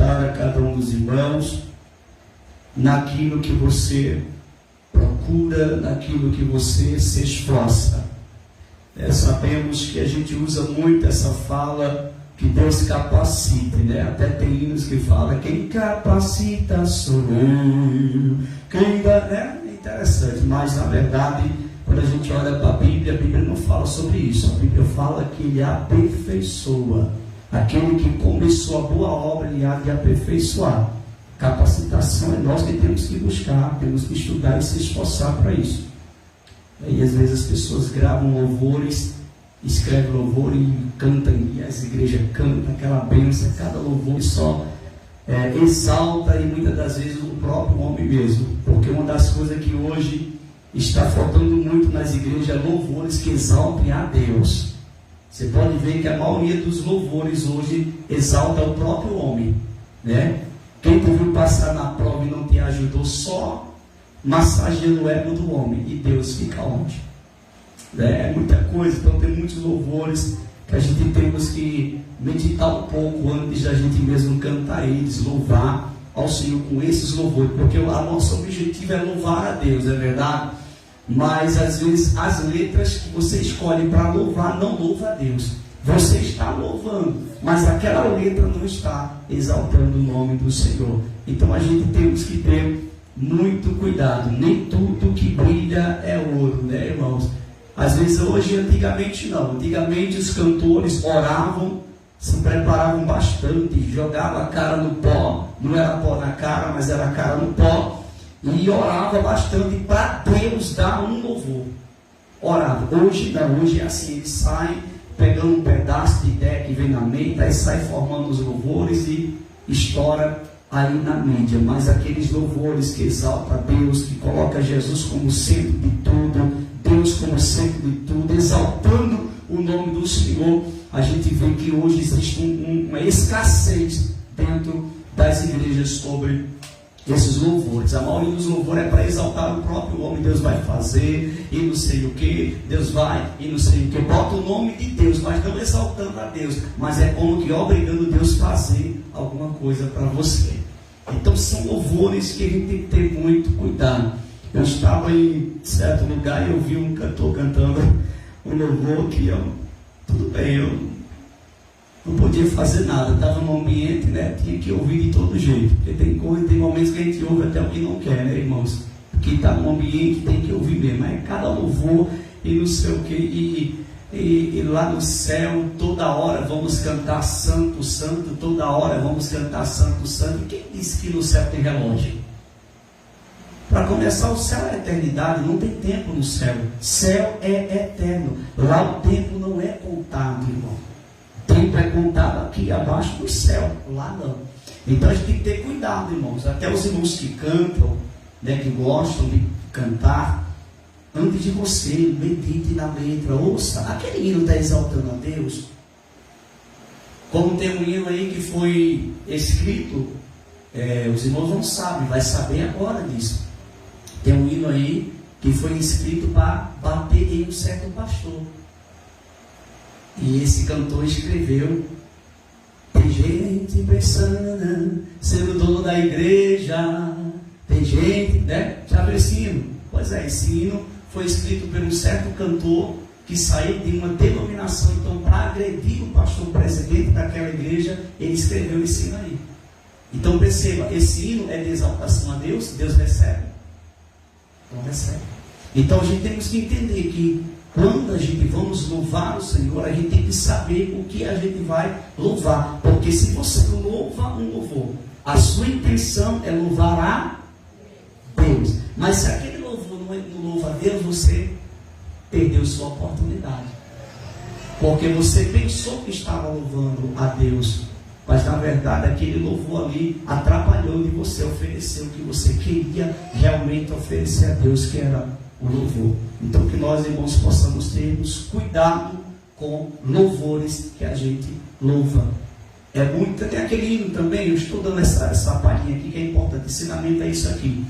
orientar a cada um dos irmãos naquilo que você procura, naquilo que você se esforça. Sabemos que a gente usa muito essa fala que Deus capacite, né? Até tem hinos que falam: quem capacita sou eu. Quem dá... É interessante, mas na verdade, quando a gente olha para a Bíblia não fala sobre isso. A Bíblia fala que Ele aperfeiçoa. Aquele que começou a boa obra, Ele há de aperfeiçoar. Capacitação é nós que temos que buscar, temos que estudar e se esforçar para isso. E às vezes as pessoas gravam louvores, escrevem louvor e cantam, e as igrejas cantam aquela bênção, cada louvor só exalta, e muitas das vezes o próprio homem mesmo. Porque uma das coisas que hoje está faltando muito nas igrejas é louvores que exaltem a Deus. Você pode ver que a maioria dos louvores hoje exalta o próprio homem, né? Quem te viu passar na prova e não te ajudou, só massageando o ego do homem, e Deus fica onde? É muita coisa. Então tem muitos louvores que a gente temos que meditar um pouco antes da gente mesmo cantar eles, louvar ao Senhor com esses louvores, porque o nosso objetivo é louvar a Deus, é verdade? Mas às vezes as letras que você escolhe para louvar não louva a Deus. Você está louvando, mas aquela letra não está exaltando o nome do Senhor. Então a gente temos que ter muito cuidado. Nem tudo que brilha é ouro, né, irmãos? Às vezes hoje, antigamente não. Antigamente os cantores oravam, se preparavam bastante, jogavam a cara no pó. Não era pó na cara, mas era a cara no pó. E orava bastante para Deus dar um louvor. Orava. Hoje não, hoje é assim, eles saem pegando um pedaço de ideia que vem na mente, aí sai formando os louvores e estoura aí na mídia. Mas aqueles louvores que exaltam a Deus, que coloca Jesus como centro de tudo, Deus como centro de tudo, exaltando o nome do Senhor, a gente vê que hoje existe uma escassez dentro das igrejas sobre esses louvores. A maioria dos louvores é para exaltar o próprio homem. Deus vai fazer e não sei o que, Deus vai e não sei o que, bota o nome de Deus, mas não exaltando a Deus, mas é como que obrigando Deus a fazer alguma coisa para você. Então são louvores que a gente tem que ter muito cuidado. Eu estava em certo lugar e eu vi um cantor cantando um louvor que tudo bem, eu não podia fazer nada, estava no ambiente, né? Tinha que ouvir de todo jeito, porque tem momentos que a gente ouve até o que não quer, né, irmãos? Porque está no ambiente, tem que ouvir mesmo. É cada louvor e não sei o que, e lá no céu, toda hora vamos cantar Santo, Santo, toda hora vamos cantar Santo, Santo. Quem disse que no céu tem relógio? Para começar, o céu é eternidade, não tem tempo no céu. Céu é eterno. Lá o tempo não é contado, irmão. O tempo é contado aqui abaixo do céu, lá não. Então a gente tem que ter cuidado, irmãos. Até os irmãos que cantam, né, que gostam de cantar, antes de você, medite na letra, ouça. Aquele hino está exaltando a Deus. Como tem um hino aí que foi escrito, os irmãos não sabem, vai saber agora disso. Tem um hino aí que foi escrito para bater em um certo pastor. E esse cantor escreveu: tem gente pensando ser o dono da igreja. Tem gente, né? Já viu esse hino? Pois é, esse hino foi escrito por um certo cantor que saiu de uma denominação. Então, para agredir o pastor presidente daquela igreja, ele escreveu esse hino aí. Então perceba, esse hino é de exaltação a Deus. Deus recebe? Não recebe. Então a gente temos que entender que quando a gente vamos louvar o Senhor, a gente tem que saber o que a gente vai louvar. Porque se você louva um louvor, a sua intenção é louvar a Deus. Mas se aquele louvor não louva a Deus, você perdeu sua oportunidade. Porque você pensou que estava louvando a Deus, mas na verdade aquele louvor ali atrapalhou de você oferecer o que você queria realmente oferecer a Deus, que era o louvor. Então que nós, irmãos, possamos termos cuidado com louvores que a gente louva. Tem aquele hino também, eu estou dando essa palhinha aqui que é importante, ensinamento é isso aqui.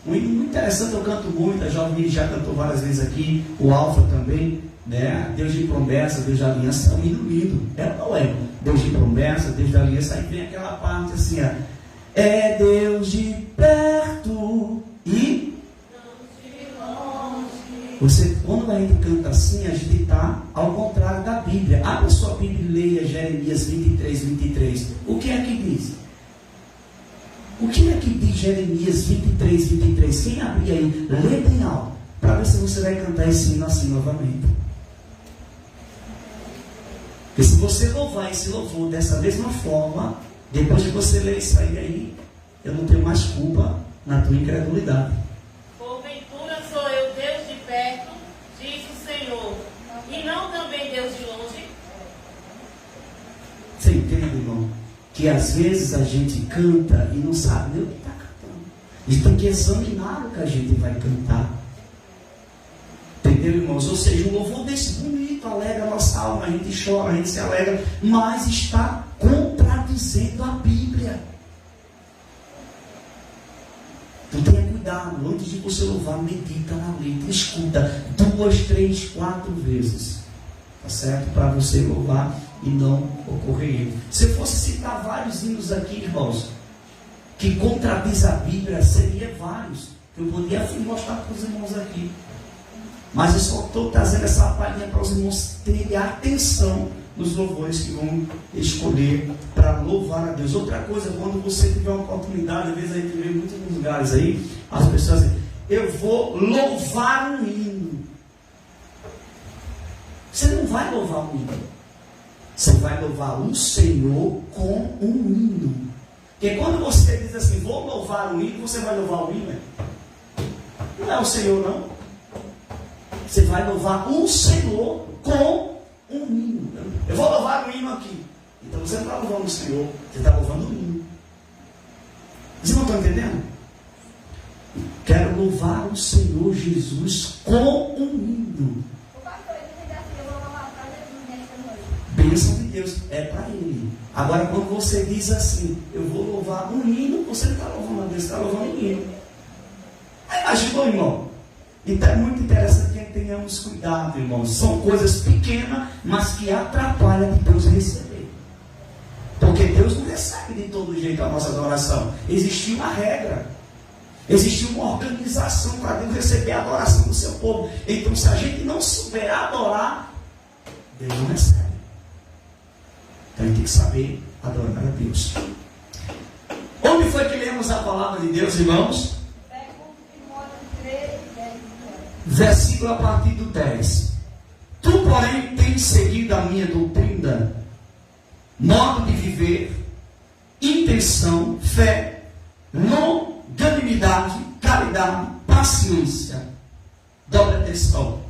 Um hino muito interessante, eu canto muito, a Jovem já cantou várias vezes aqui, o Alfa também, né? Deus de promessa, Deus de aliança, é um hino lindo. É ou não é? Deus de promessa, Deus de aliança, aí vem aquela parte assim, ó. É Deus de perto e você, quando a gente canta assim, a gente está ao contrário da Bíblia. Abra sua Bíblia e leia Jeremias 23, 23. O que é que diz? O que é que diz Jeremias 23, 23? Quem abrir aí, lê bem alto, para ver se você vai cantar esse hino assim novamente. Porque se você louvar esse louvor dessa mesma forma, depois de você ler isso aí, eu não tenho mais culpa na tua incredulidade. Porventura sou eu Deus de perto, diz o Senhor, e não também Deus de longe? Você entende, irmão? Que às vezes a gente canta e não sabe nem o que está cantando. A gente tem que examinar o que a gente vai cantar. Entendeu, irmãos? Ou seja, um louvor desse bonito, alegra a nossa alma, a gente chora, a gente se alegra, mas está contradizendo a Bíblia. Então tenha cuidado, antes de você louvar, medita na letra, escuta 2, 3, 4 vezes, tá certo? Para você louvar e não ocorrer erro. Se eu fosse citar vários hinos aqui, irmãos, que contradiz a Bíblia, seria vários, que eu poderia mostrar para os irmãos aqui. Mas eu só estou trazendo essa palhinha para os irmãos terem atenção nos louvores que vão escolher para louvar a Deus. Outra coisa, quando você tiver uma oportunidade, às vezes a gente vê em muitos lugares aí, as pessoas dizem, eu vou louvar um hino. Você não vai louvar um hino. Você vai louvar o Senhor com um hino. Porque quando você diz assim, vou louvar um hino, você vai louvar o hino? Não é o Senhor, não. Você vai louvar o Senhor com um hino. Eu vou louvar um hino aqui. Então você não está louvando o Senhor, você está louvando o hino. Vocês não estão entendendo? Quero louvar o Senhor Jesus com um hino. Bênção de Deus, é para Ele. Agora, quando você diz assim, eu vou louvar um hino, você não está louvando a Deus, você está louvando um hino. Aí imaginou, irmão? Então é muito interessante que tenhamos cuidado, irmãos. São coisas pequenas, mas que atrapalham de Deus receber. Porque Deus não recebe de todo jeito a nossa adoração. Existiu uma regra. Existiu uma organização para Deus receber a adoração do seu povo. Então, se a gente não souber adorar, Deus não recebe. Então a gente tem que saber adorar a Deus. Onde foi que lemos a palavra de Deus, irmãos? Versículo a partir do 10. Tu, porém, tens seguido a minha doutrina, modo de viver, intenção, fé, longanimidade, caridade, paciência. Dobre atenção.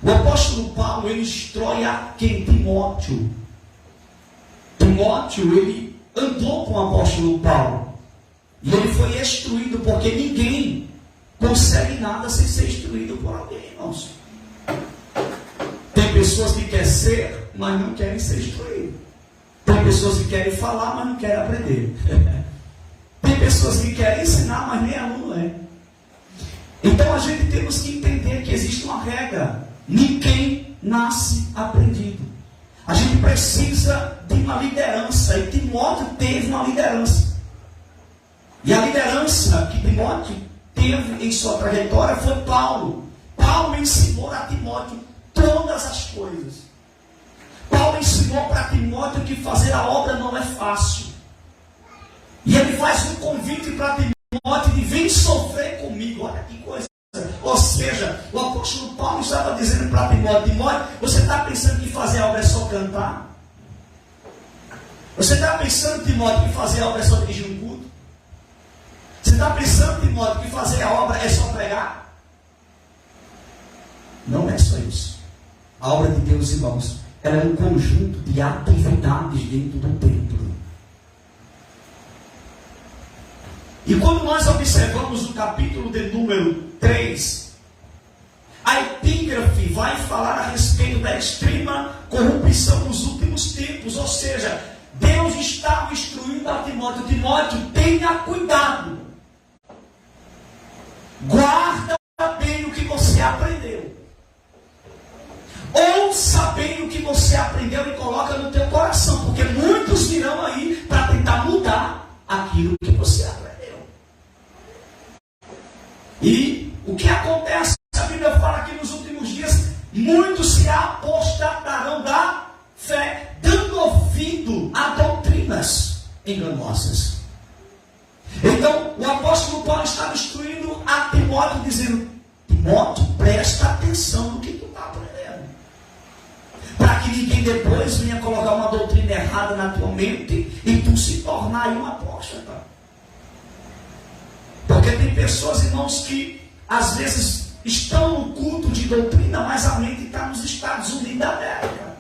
O apóstolo Paulo, ele instrui a quem? Timóteo. Timóteo, ele andou com o apóstolo Paulo. E ele foi instruído, porque ninguém consegue nada sem ser instruído por alguém, irmãos. Tem pessoas que querem ser, mas não querem ser instruídos. Tem pessoas que querem falar, mas não querem aprender. Tem pessoas que querem ensinar, mas nem aluno é. Então a gente temos que entender que existe uma regra. Ninguém nasce aprendido. A gente precisa de uma liderança. E Timóteo teve uma liderança. E a liderança que Timóteo teve em sua trajetória foi Paulo. Paulo ensinou a Timóteo todas as coisas. Paulo ensinou para Timóteo que fazer a obra não é fácil. E ele faz um convite para Timóteo de vem sofrer comigo. Olha que coisa. Ou seja, o apóstolo Paulo estava dizendo para Timóteo, Timóteo, você está pensando que fazer a obra é só cantar? Você está pensando, Timóteo, que fazer a obra é só dirigir um culto? Você está pensando, Timóteo, que fazer a obra é só pregar? Não é só isso. A obra de Deus, irmãos, ela é um conjunto de atividades dentro do templo. E quando nós observamos o capítulo de número 3, a epígrafe vai falar a respeito da extrema corrupção nos últimos tempos. Ou seja, Deus estava instruindo a Timóteo. Timóteo, tenha cuidado. Guarda bem o que você aprendeu. Ouça bem o que você aprendeu e coloca no teu coração, porque muitos virão aí para tentar mudar aquilo que você aprendeu. E o que acontece? A Bíblia fala que nos últimos dias muitos se apostatarão da fé, dando ouvido a doutrinas enganosas. Então, o apóstolo Paulo está instruindo a Timóteo, dizendo: Timóteo, presta atenção no que tu está aprendendo, para que ninguém depois venha colocar uma doutrina errada na tua mente e tu se tornar um apóstata. Porque tem pessoas, irmãos, que às vezes estão no culto de doutrina, mas a mente está nos Estados Unidos da América.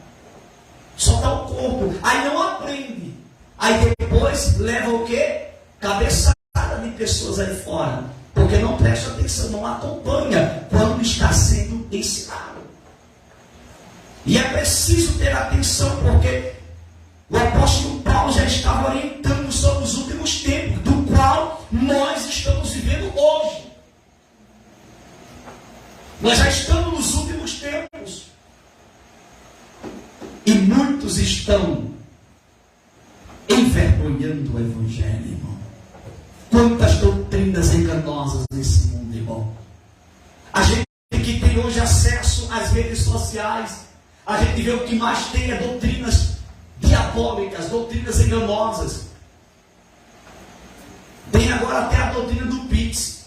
Só está o corpo. Aí não aprende. Aí depois leva o quê? Cabeçada de pessoas aí fora. Porque não presta atenção, não acompanha quando está sendo ensinado. E é preciso ter atenção, porque o apóstolo Paulo já estava orientando sobre os últimos tempos, do qual nós estamos vivendo hoje. Nós já estamos nos últimos tempos. E muitos estão envergonhando o Evangelho, irmão. Quantas doutrinas enganosas nesse mundo, irmão. A gente que tem hoje acesso às redes sociais, a gente vê o que mais tem é doutrinas diabólicas, doutrinas enganosas. Tem agora até a doutrina do Pix.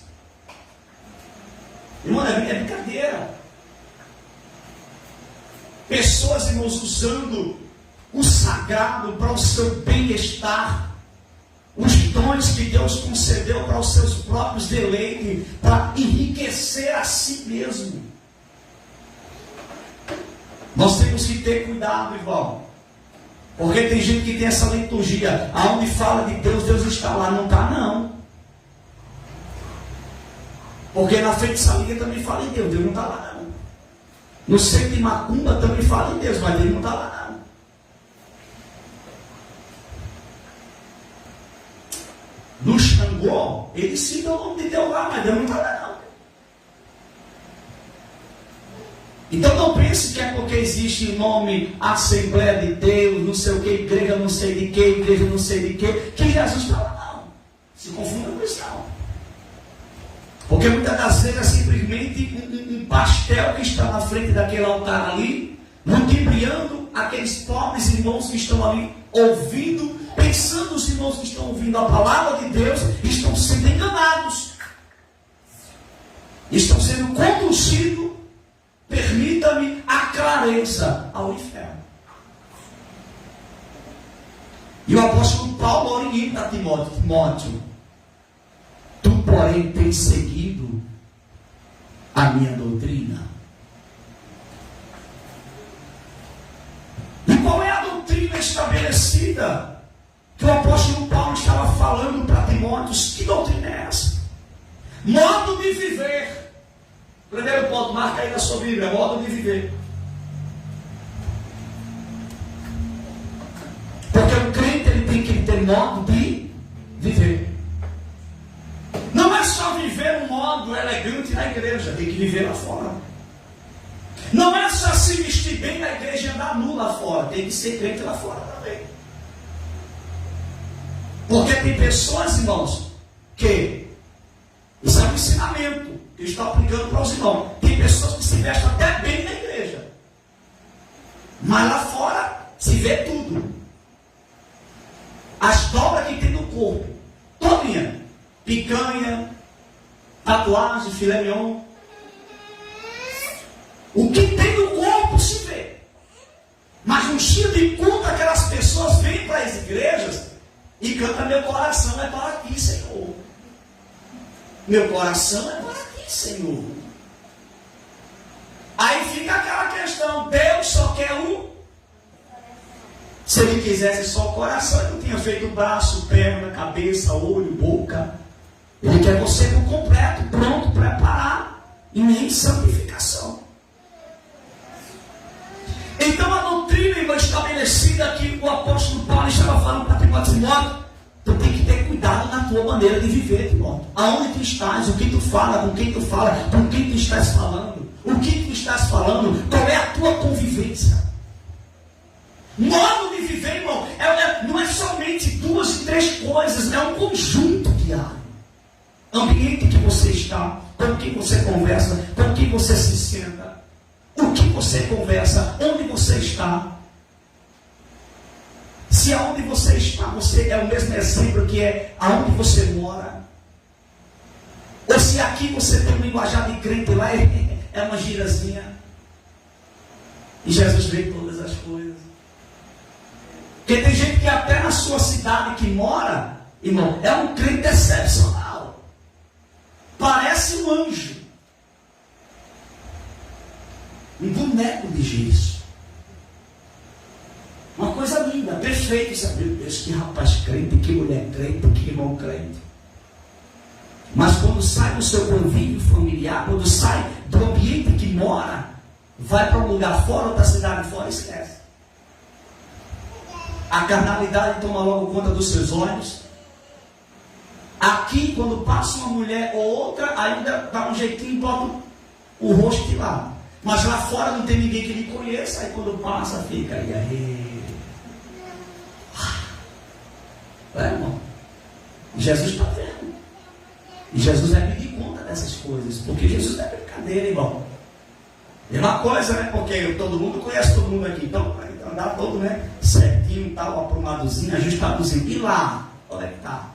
Irmão, é brincadeira. Pessoas, irmãos, usando o sagrado para o seu bem-estar, os dons que Deus concedeu para os seus próprios deleites, para enriquecer a si mesmo. Nós temos que ter cuidado, irmão, porque tem gente que tem essa liturgia, aonde fala de Deus, Deus está lá. Não está, não. Porque na feitiçaria também fala em Deus, Deus não está lá, não. No centro de macumba também fala em Deus, mas Deus não está lá, não. No Xangô, ele cita o nome de Deus lá, mas Deus não está lá, não. Então não pense que é porque existe o nome Assembleia de Deus, não sei o que, igreja não sei de que, igreja não sei de que Jesus está lá, não. Se confunda com isso, não. Porque muitas das vezes é simplesmente um pastel que está na frente daquele altar ali, ludibriando aqueles pobres irmãos que estão ali ouvindo, pensando os irmãos que estão ouvindo a palavra de Deus, estão sendo enganados, estão sendo conduzidos, permita-me, a clareza ao inferno. E o apóstolo Paulo orienta a Timóteo: Timóteo, tu, porém, tens seguido a minha doutrina. E qual é a doutrina estabelecida que o apóstolo Paulo estava falando para Timóteo? Que doutrina é essa? Modo de viver. Primeiro ponto, marca aí na sua Bíblia: modo de viver. Porque o crente, ele tem que ter modo de viver. Não é só viver um modo elegante na igreja, tem que viver lá fora. Não é só se vestir bem na igreja e andar nu lá fora, tem que ser crente lá fora também. Porque tem pessoas, irmãos, que isso é um ensinamento que eu estou aplicando para os irmãos. Tem pessoas que se vestem até bem na igreja, mas lá fora se vê tudo. As dobras que tem no corpo, todinha. Picanha, tatuagem, filé mignon. O que tem no corpo se vê. Mas no dia de culto, aquelas pessoas vêm para as igrejas e cantam: meu coração é para ti, Senhor. Meu coração é para ti, Senhor. Aí fica aquela questão: Deus só quer um. Se ele quisesse só o coração, ele não tinha feito braço, perna, cabeça, olho, boca. Ele quer você por completo, pronto, preparado, em santificação. Então a doutrina estabelecida que o apóstolo Paulo estava falando para Timóteo: Timóteo, tu tem que ter cuidado na tua maneira de viver, Timóteo. Aonde tu estás, o que tu fala, com quem tu fala, com quem tu estás falando. O que tu estás falando? Qual é a tua convivência? Modo de viver, irmão, não é somente 2 e 3 coisas, é um conjunto diário. Ambiente que você está, com quem você conversa, com quem você se senta, o que você conversa, onde você está. Se aonde você está, você é o mesmo exemplo que é aonde você mora. Ou se aqui você tem um linguajar de crente, lá é uma girazinha. E Jesus vê todas as coisas. Porque tem gente que até na sua cidade que mora, irmão, é um crente excepcional. Parece um anjo. Um boneco de gesso. Uma coisa linda, perfeito. Sabe? Meu Deus, que rapaz crente, que mulher crente, que irmão crente. Mas quando sai do seu convívio familiar, quando sai do ambiente que mora, vai para um lugar fora da cidade fora, esquece. A carnalidade toma logo conta dos seus olhos. Aqui, quando passa uma mulher ou outra, ainda dá um jeitinho e bota o rosto de lado. Mas lá fora não tem ninguém que lhe conheça. Aí quando passa, fica aí. Irmão? Jesus está vendo. E Jesus vai pedir conta dessas coisas. Porque Jesus não é brincadeira, irmão. É uma coisa, né? Porque todo mundo conhece todo mundo aqui. Então, vai andar todo, né? Certinho, tal, aprumadozinho, ajustadozinho. E lá? Onde é que está?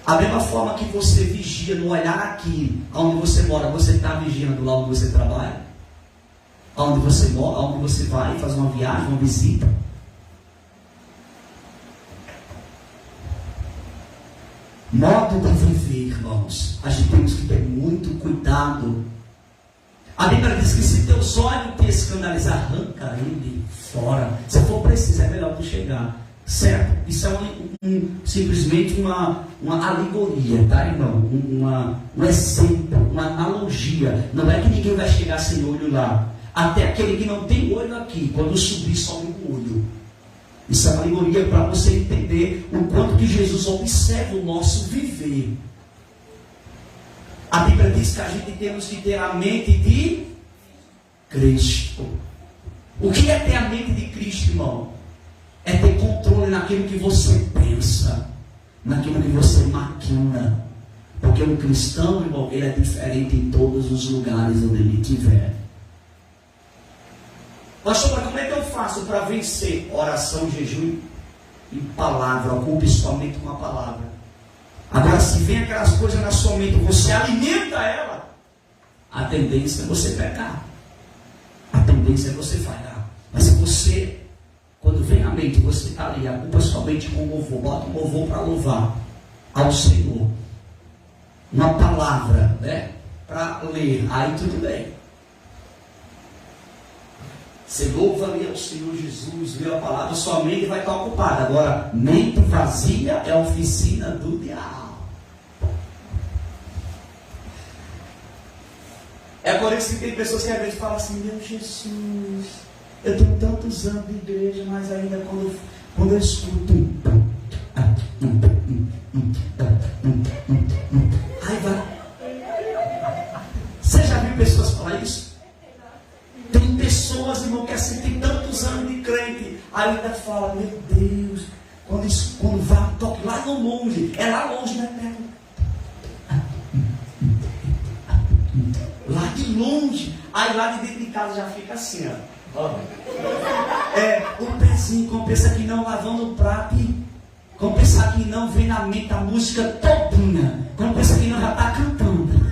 A mesma forma que você vigia no olhar aqui, onde você mora, você está vigiando lá onde você trabalha? Onde você mora, onde você vai fazer uma viagem, uma visita? Modo de viver, irmãos. A gente temos que ter muito cuidado. A Bíblia diz que se teus olhos te escandalizar, arranca ele fora. Se for preciso, é melhor tu chegar. Certo? Isso é simplesmente uma alegoria, tá, irmão? Um exemplo, uma analogia. Não é que ninguém vai chegar sem olho lá. Até aquele que não tem olho aqui, quando subir, sobe o olho. Isso é uma alegoria para você entender o quanto que Jesus observa o nosso viver. A Bíblia diz que a gente temos que ter a mente de Cristo. O que é ter a mente de Cristo, irmão? É ter controle naquilo que você pensa, naquilo que você maquina. Porque um cristão, irmão, ele é diferente em todos os lugares onde ele estiver. Pastor, mas como é que eu faço para vencer oração, jejum e palavra? Ocupe somente com a palavra. Agora, se vem aquelas coisas na sua mente, você alimenta ela, a tendência é você pecar. A tendência é você falhar. Mas se você, quando vem a mente, você está ali, ocupa somente com louvor, bota um louvor para louvar ao Senhor. Uma palavra, né? Para ler, aí tudo bem. Você louva ali ao Senhor Jesus, lê a palavra, sua mente vai estar ocupada. Agora, mente vazia é a oficina do diabo. É por isso que tem pessoas que às vezes falam assim: meu Jesus, eu tenho tantos anos de igreja, mas ainda quando eu escuto aí vai. Você já viu pessoas falar isso? Tem pessoas, irmão, que assim tem tantos anos de crente, ainda fala: meu Deus, quando vai, toque lá no longe, é lá longe, né? Lá de longe, aí lá de dentro de casa já fica assim, ó. O pezinho, como pensa que não lavando o prato, como pensar que não vem na mente a música todinha, como pensa que não já está cantando.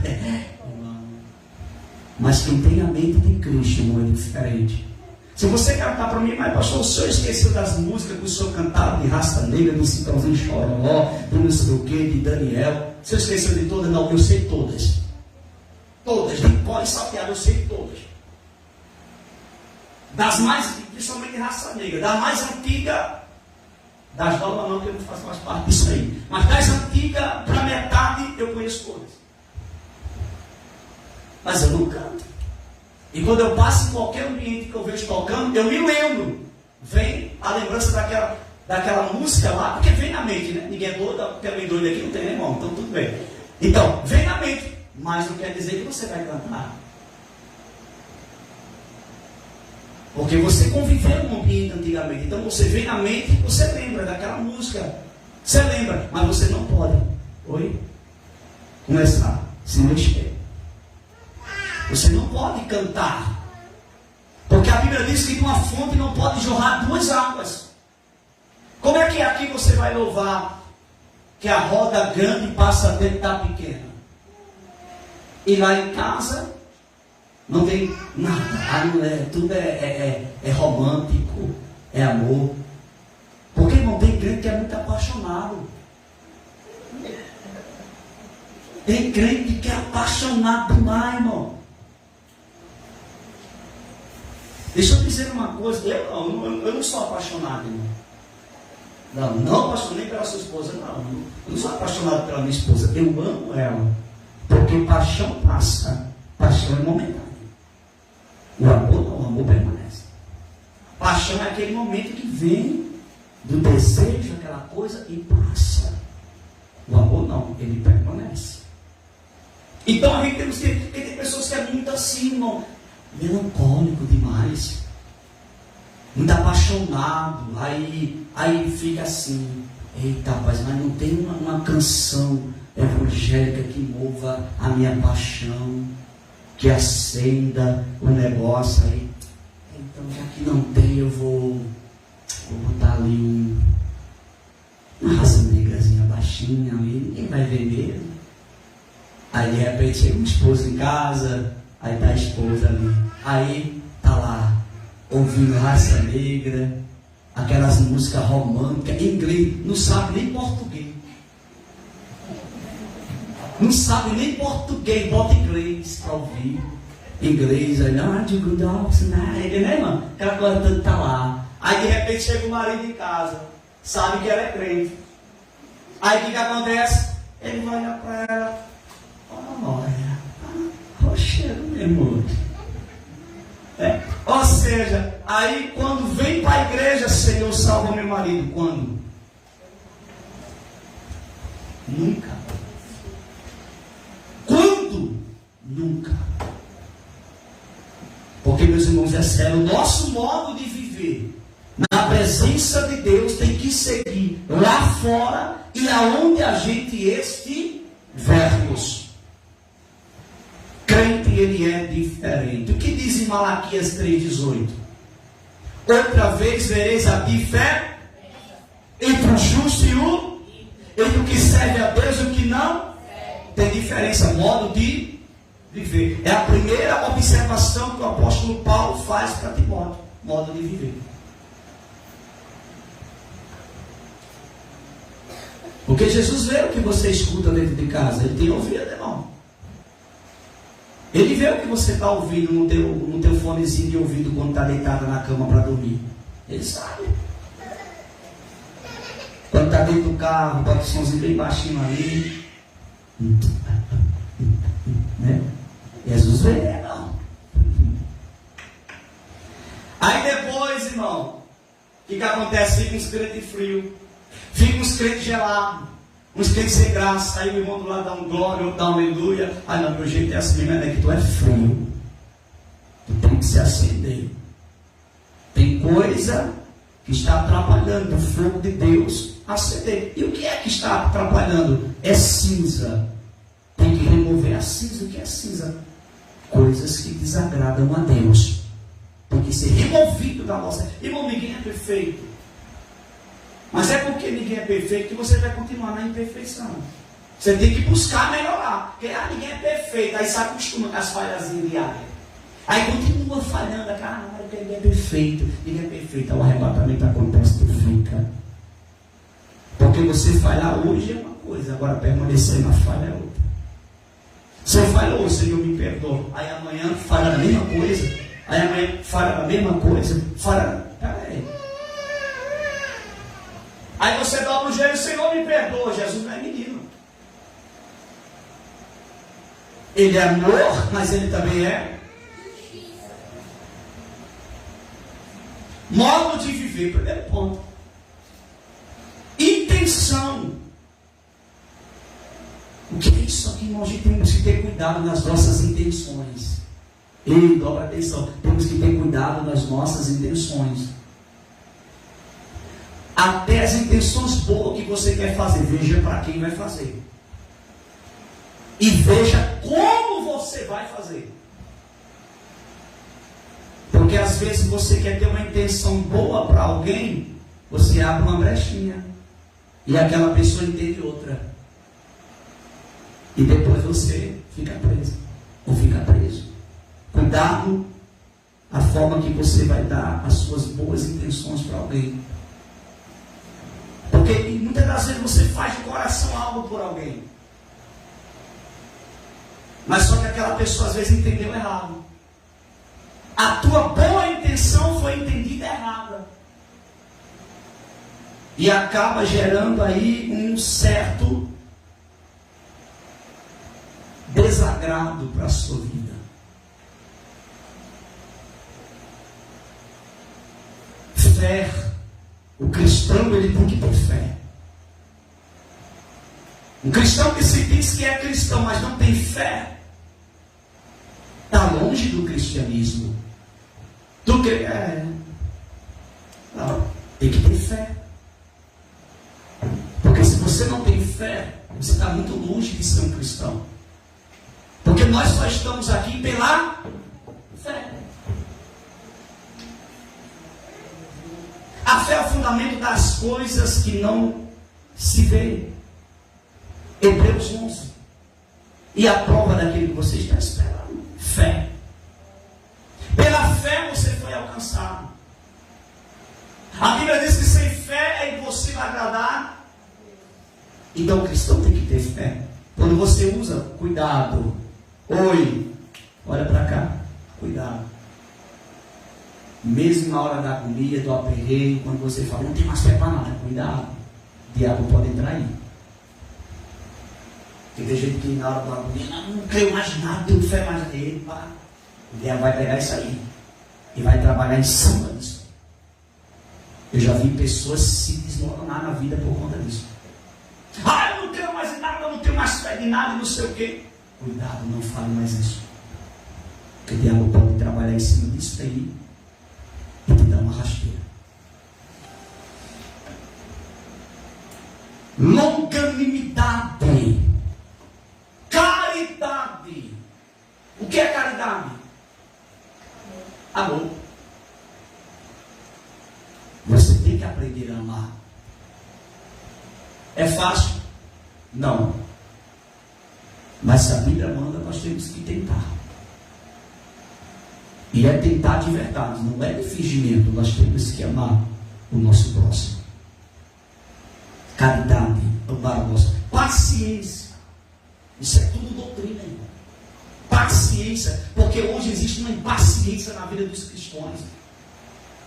Mas quem tem a mente de Cristo, irmão, é diferente. Se você cantar para mim: mas pastor, o senhor esqueceu das músicas que o senhor cantava de Raça Negra, do Citãozinho Chororó, do não sei o que, de Daniel? O senhor esqueceu de todas? Não, eu sei todas. Todas, de cor e salteado, eu sei todas. Das mais, principalmente de Raça Negra, da mais antiga, das novas não, que eu não faço mais parte disso aí. Mas das antigas, para metade, eu conheço todas. Mas eu não canto. E quando eu passo em qualquer ambiente que eu vejo tocando, eu me lembro. Vem a lembrança daquela música lá, porque vem na mente, né? Ninguém é doido, porque alguém doido aqui não tem, né, irmão? Então tudo bem. Então, vem na mente. mas não quer dizer que você vai cantar. Porque você conviveu no ambiente antigamente. Então você vem na mente e você lembra daquela música. Você lembra, mas você não pode. Oi? Começar, se mexer. Você não pode cantar. Porque a Bíblia diz que de uma fonte não pode jorrar duas águas. Como é que aqui você vai louvar que a roda grande passa dentro da pequena? E lá em casa não tem nada. Tudo é romântico, é amor. Porque não tem crente que é muito apaixonado. Tem crente que é apaixonado demais, irmão. Deixa eu dizer uma coisa, eu não sou apaixonado, irmão. Não apaixonei pela sua esposa, não. Eu não sou apaixonado pela minha esposa. Eu amo ela. Porque paixão passa. Paixão é momentânea. O amor não, o amor permanece. Paixão é aquele momento que vem do desejo, aquela coisa, e passa. O amor não, ele permanece. Então a gente temos que tem pessoas que é muito assim, irmão, melancólico demais, muito apaixonado, aí fica assim, eita rapaz, mas não tem uma canção evangélica que mova a minha paixão, que acenda o negócio aí. Então já que não tem, eu vou botar ali uma raça negrazinha baixinha ali, ninguém vai ver mesmo. Aí de repente chega um esposo em casa, aí tá a esposa ali, aí tá lá ouvindo raça negra, aquelas músicas românticas em inglês, não sabe nem português, bota inglês para ouvir inglês, aí não, de good dogs, né, irmão? Aquela coisa toda tá lá. Aí de repente chega o marido em casa, sabe que ela é crente. Aí o que acontece? Ele vai olhar para ela, olha, rocheiro mesmo. Ou seja, aí quando vem para a igreja, Senhor, salva meu marido. Quando? Nunca. Quando? Nunca. Porque, meus irmãos, é sério, o nosso modo de viver na presença de Deus tem que seguir lá fora e aonde a gente estivermos. Crente, ele é diferente. O que diz em Malaquias 3,18? Outra vez vereis a diferença entre o justo entre o que serve a Deus e o que não. Tem diferença, modo de viver. É a primeira observação que o apóstolo Paulo faz para Timóteo. Modo de viver. Porque Jesus vê o que você escuta dentro de casa. Ele tem ouvido, irmão. Ele vê o que você está ouvindo no teu fonezinho de ouvido quando está deitado na cama para dormir. Ele sabe. Quando está dentro do carro, bota o somzinho bem baixinho ali. Né? Jesus vê, irmão. Aí depois, irmão, o que acontece? Fica uns crentes frio, fica uns crentes gelados, uns crentes sem graça. Aí o irmão do lado dá um glória, outro dá um aleluia. Aí não, meu jeito é assim mesmo, é que tu é frio. Tu tem que se acender. Tem coisa que está atrapalhando o fogo de Deus acender. E o que é que está atrapalhando? É cinza. Tem que remover a cinza. O que é cinza? Coisas que desagradam a Deus. Tem que ser removido da nossa. Irmão, ninguém é perfeito. Mas é porque ninguém é perfeito que você vai continuar na imperfeição. Você tem que buscar melhorar. Porque ninguém é perfeito. Aí se acostuma com as falhazinhas diárias. Aí continua falhando. Porque ninguém é perfeito. Ninguém é perfeito. O arrebatamento acontece, tu fica. Porque você falhar hoje é uma coisa. Agora permanecer na falha é outra. Você falha hoje, Senhor, me perdoa. Aí amanhã falha a mesma coisa. Aí amanhã falha a mesma coisa. Peraí. Aí você dobra o joelho, Senhor, me perdoa. Jesus não é menino. Ele é amor, mas ele também é modo de viver. Primeiro ponto. Intenção. O que Só que, irmão, a gente temos que ter cuidado nas nossas intenções. Ei, dobra atenção. Temos que ter cuidado nas nossas intenções. Até as intenções boas que você quer fazer, veja para quem vai fazer. E veja como você vai fazer. Porque às vezes você quer ter uma intenção boa para alguém, você abre uma brechinha. E aquela pessoa entende outra. E depois você fica preso. Ou fica preso. Cuidado a forma que você vai dar as suas boas intenções para alguém. Porque muitas das vezes você faz de coração algo por alguém. Mas só que aquela pessoa às vezes entendeu errado. A tua boa intenção foi entendida errada. E acaba gerando aí um certo desagrado para a sua vida. Fé. O cristão, ele tem que ter fé. Um cristão que se diz que é cristão, mas não tem fé, está longe do cristianismo. Tu crê? Não, tem que ter fé. Porque se você não tem fé, você está muito longe de ser um cristão. Porque nós só estamos aqui pela fé. A fé é o fundamento das coisas que não se vê. Hebreus 11. E a prova daquilo que você está esperando. Fé. Pela fé você foi alcançado. A Bíblia diz que sem fé é impossível agradar. Então o cristão tem que ter fé. Quando você usa, cuidado. Oi, olha para cá. Cuidado. Mesmo na hora da agonia, do aperreio, quando você fala, não tem mais fé para nada, cuidado. O diabo pode entrar aí. Porque tem gente que na hora da agonia, não creio mais nada, tenho fé mais nele. O diabo vai pegar isso aí. E vai trabalhar em cima disso. Eu já vi pessoas se desmoronar na vida por conta disso. Eu não creio mais em nada, eu não tenho mais fé de nada, não sei o quê. Cuidado, não fale mais isso. Porque o diabo pode trabalhar em cima disso aí e te dar uma rasteira. Longanimidade. Caridade. O que é caridade? Amor. Você tem que aprender a amar. É fácil? Não. Mas se a Bíblia manda, nós temos que tentar. E é tentar de verdade, não é de fingimento. Nós temos que amar o nosso próximo. Caridade, amar o nosso. Paciência. Isso é tudo doutrina, irmão. Paciência, porque hoje existe uma impaciência na vida dos cristãos.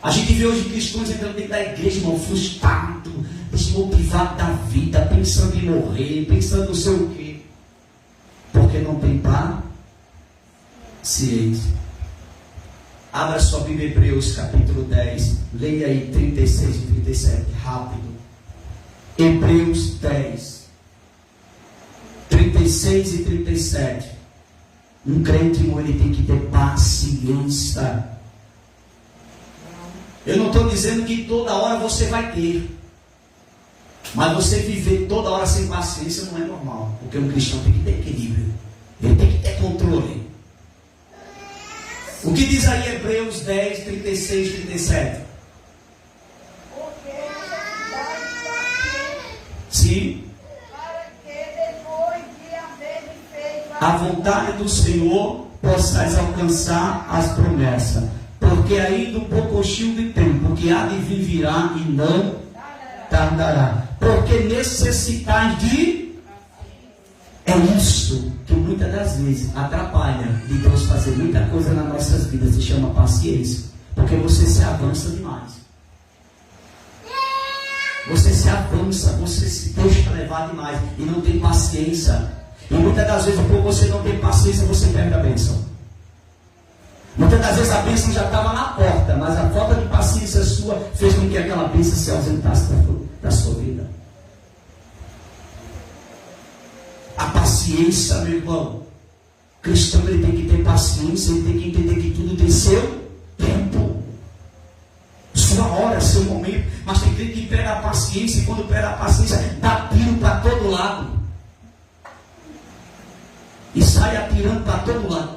A gente vê hoje cristãos entrando dentro da igreja, irmão, frustrado, desmotivado da vida, pensando em morrer, pensando não sei o quê. Porque não tem paciência. Abra sua Bíblia, Hebreus capítulo 10, leia aí 36 e 37, rápido. Hebreus 10, 36 e 37. Um crente, irmão, ele tem que ter paciência. Eu não estou dizendo que toda hora você vai ter. Mas você viver toda hora sem paciência não é normal. Porque um cristão tem que ter equilíbrio. Ele tem que ter controle. O que diz aí Hebreus 10, 36, 37? Porque dai paciência. Sim. Para que depois de haver feito A vontade do Senhor possais alcançar as promessas. Porque aí do poucochinho de tempo que há de vir virá e não tardará. Porque necessitais de... É isso que muitas das vezes atrapalha de Deus fazer muita coisa nas nossas vidas. Se chama paciência. Porque você se avança demais. Você se avança, você se deixa levar demais e não tem paciência. E muitas das vezes, por você não ter paciência, você perde a bênção. Muitas das vezes a bênção já estava na porta, mas a falta de paciência sua fez com que aquela bênção se ausentasse da sua vida. A paciência Paciência, meu irmão. O cristão ele tem que ter paciência, ele tem que entender que tudo tem seu tempo. Sua hora, seu momento. Mas tem que pega a paciência, e quando pega a paciência, dá tiro para todo lado. E sai atirando para todo lado.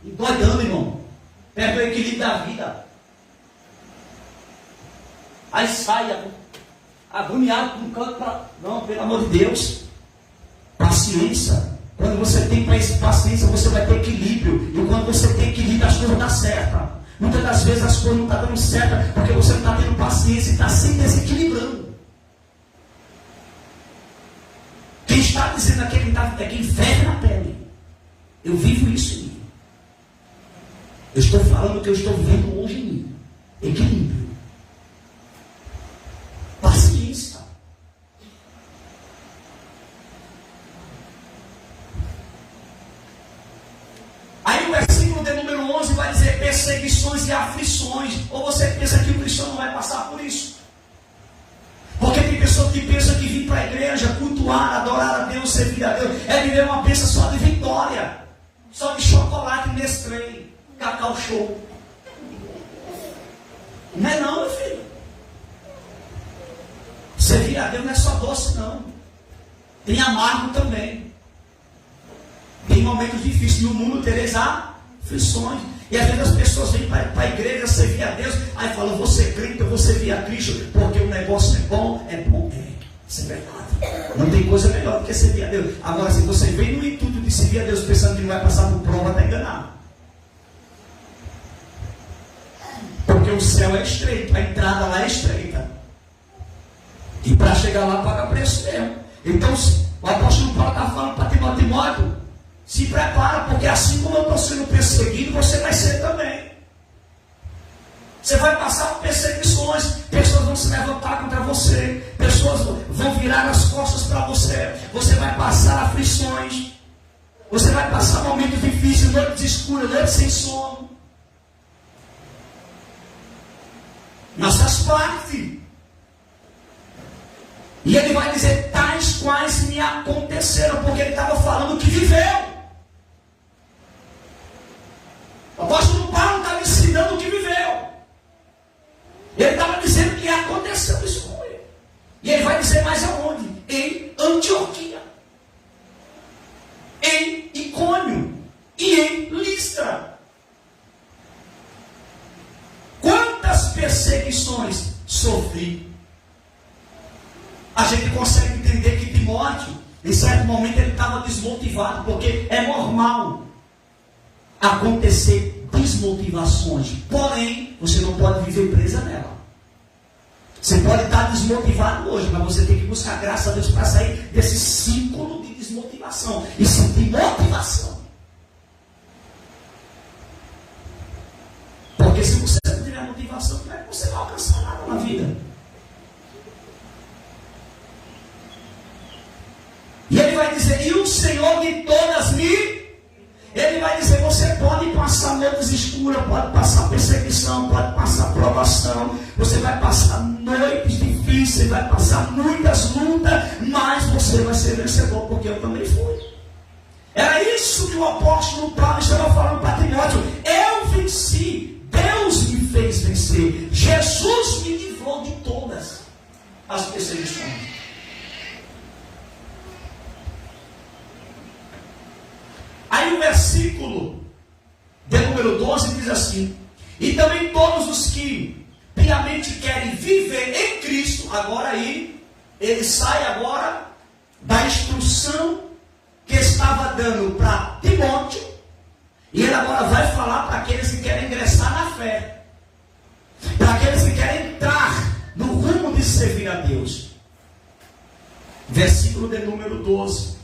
E doidando, irmão. Pega o equilíbrio da vida. Aí sai agoniado para um canto para... Não, pelo amor de Deus. Paciência. Quando você tem paciência, você vai ter equilíbrio. E quando você tem equilíbrio, as coisas dão certo. Muitas das vezes as coisas não estão dando certo porque você não está tendo paciência e está se desequilibrando. Quem está dizendo aquele é quem ferve na pele. Eu vivo isso em mim. Eu estou falando o que eu estou vivendo hoje em mim. Equilíbrio. Paciência. Aí o versículo de número 11 vai dizer perseguições e aflições. Ou você pensa que o cristão não vai passar por isso? Porque tem pessoas que pensam que vir para a igreja, cultuar, adorar a Deus, servir a Deus, é viver uma bênção só de vitória. Só de chocolate, Nestlé, Cacau Show. Não é não, meu filho. Servir a Deus não é só doce, não. Tem amargo também. Tem momentos difíceis. No mundo tereis aflições. E às vezes as pessoas vêm para a igreja servir a Deus. Aí falam, vou ser crente, eu vou servir a Cristo. Porque o negócio é bom. É bom, é. Isso é verdade. Não tem coisa melhor do que servir a Deus. Agora, se você vem no intuito de servir a Deus pensando que não vai passar por prova, está enganado. Porque o céu é estreito. A entrada lá é estreita. E para chegar lá, paga preço mesmo. Então, o apóstolo Paulo está falando para Timóteo, se prepara, porque assim como eu estou sendo perseguido, você vai ser também. Você vai passar por perseguições, pessoas vão se levantar contra você, pessoas vão virar as costas para você, você vai passar aflições, você vai passar momentos difíceis, noites escuras, noites sem sono. Mas faz parte. E ele vai dizer, tais quais me aconteceram, porque ele estava falando que viveu. O apóstolo Paulo estava ensinando o que viveu. Ele estava dizendo que aconteceu isso com ele. E ele vai dizer mais aonde? Em Antioquia, em Icônio e em Listra. Quantas perseguições sofri. A gente consegue entender que Timóteo, em certo momento, ele estava desmotivado, porque é normal acontecer desmotivações. Porém, você não pode viver presa nela. Você pode estar desmotivado hoje, mas você tem que buscar graça a Deus para sair desse ciclo de desmotivação e sentir motivação. Porque se você não tiver motivação, como é que você vai alcançar nada na vida? E ele vai dizer, e o Senhor de todas me... Ele vai dizer, você pode passar noites escuras, pode passar perseguição, pode passar provação, você vai passar noites difíceis, vai passar muitas lutas, mas você vai ser vencedor, porque eu também fui. Era isso que o apóstolo Paulo estava falando para Timóteo. Eu venci, Deus me fez vencer, Jesus me livrou de todas as perseguições. Aí o versículo de número 12 diz assim, e também todos os que piamente querem viver em Cristo, agora aí, ele sai agora da instrução que estava dando para Timóteo, e ele agora vai falar para aqueles que querem ingressar na fé, para aqueles que querem entrar no rumo de servir a Deus. Versículo de número 12,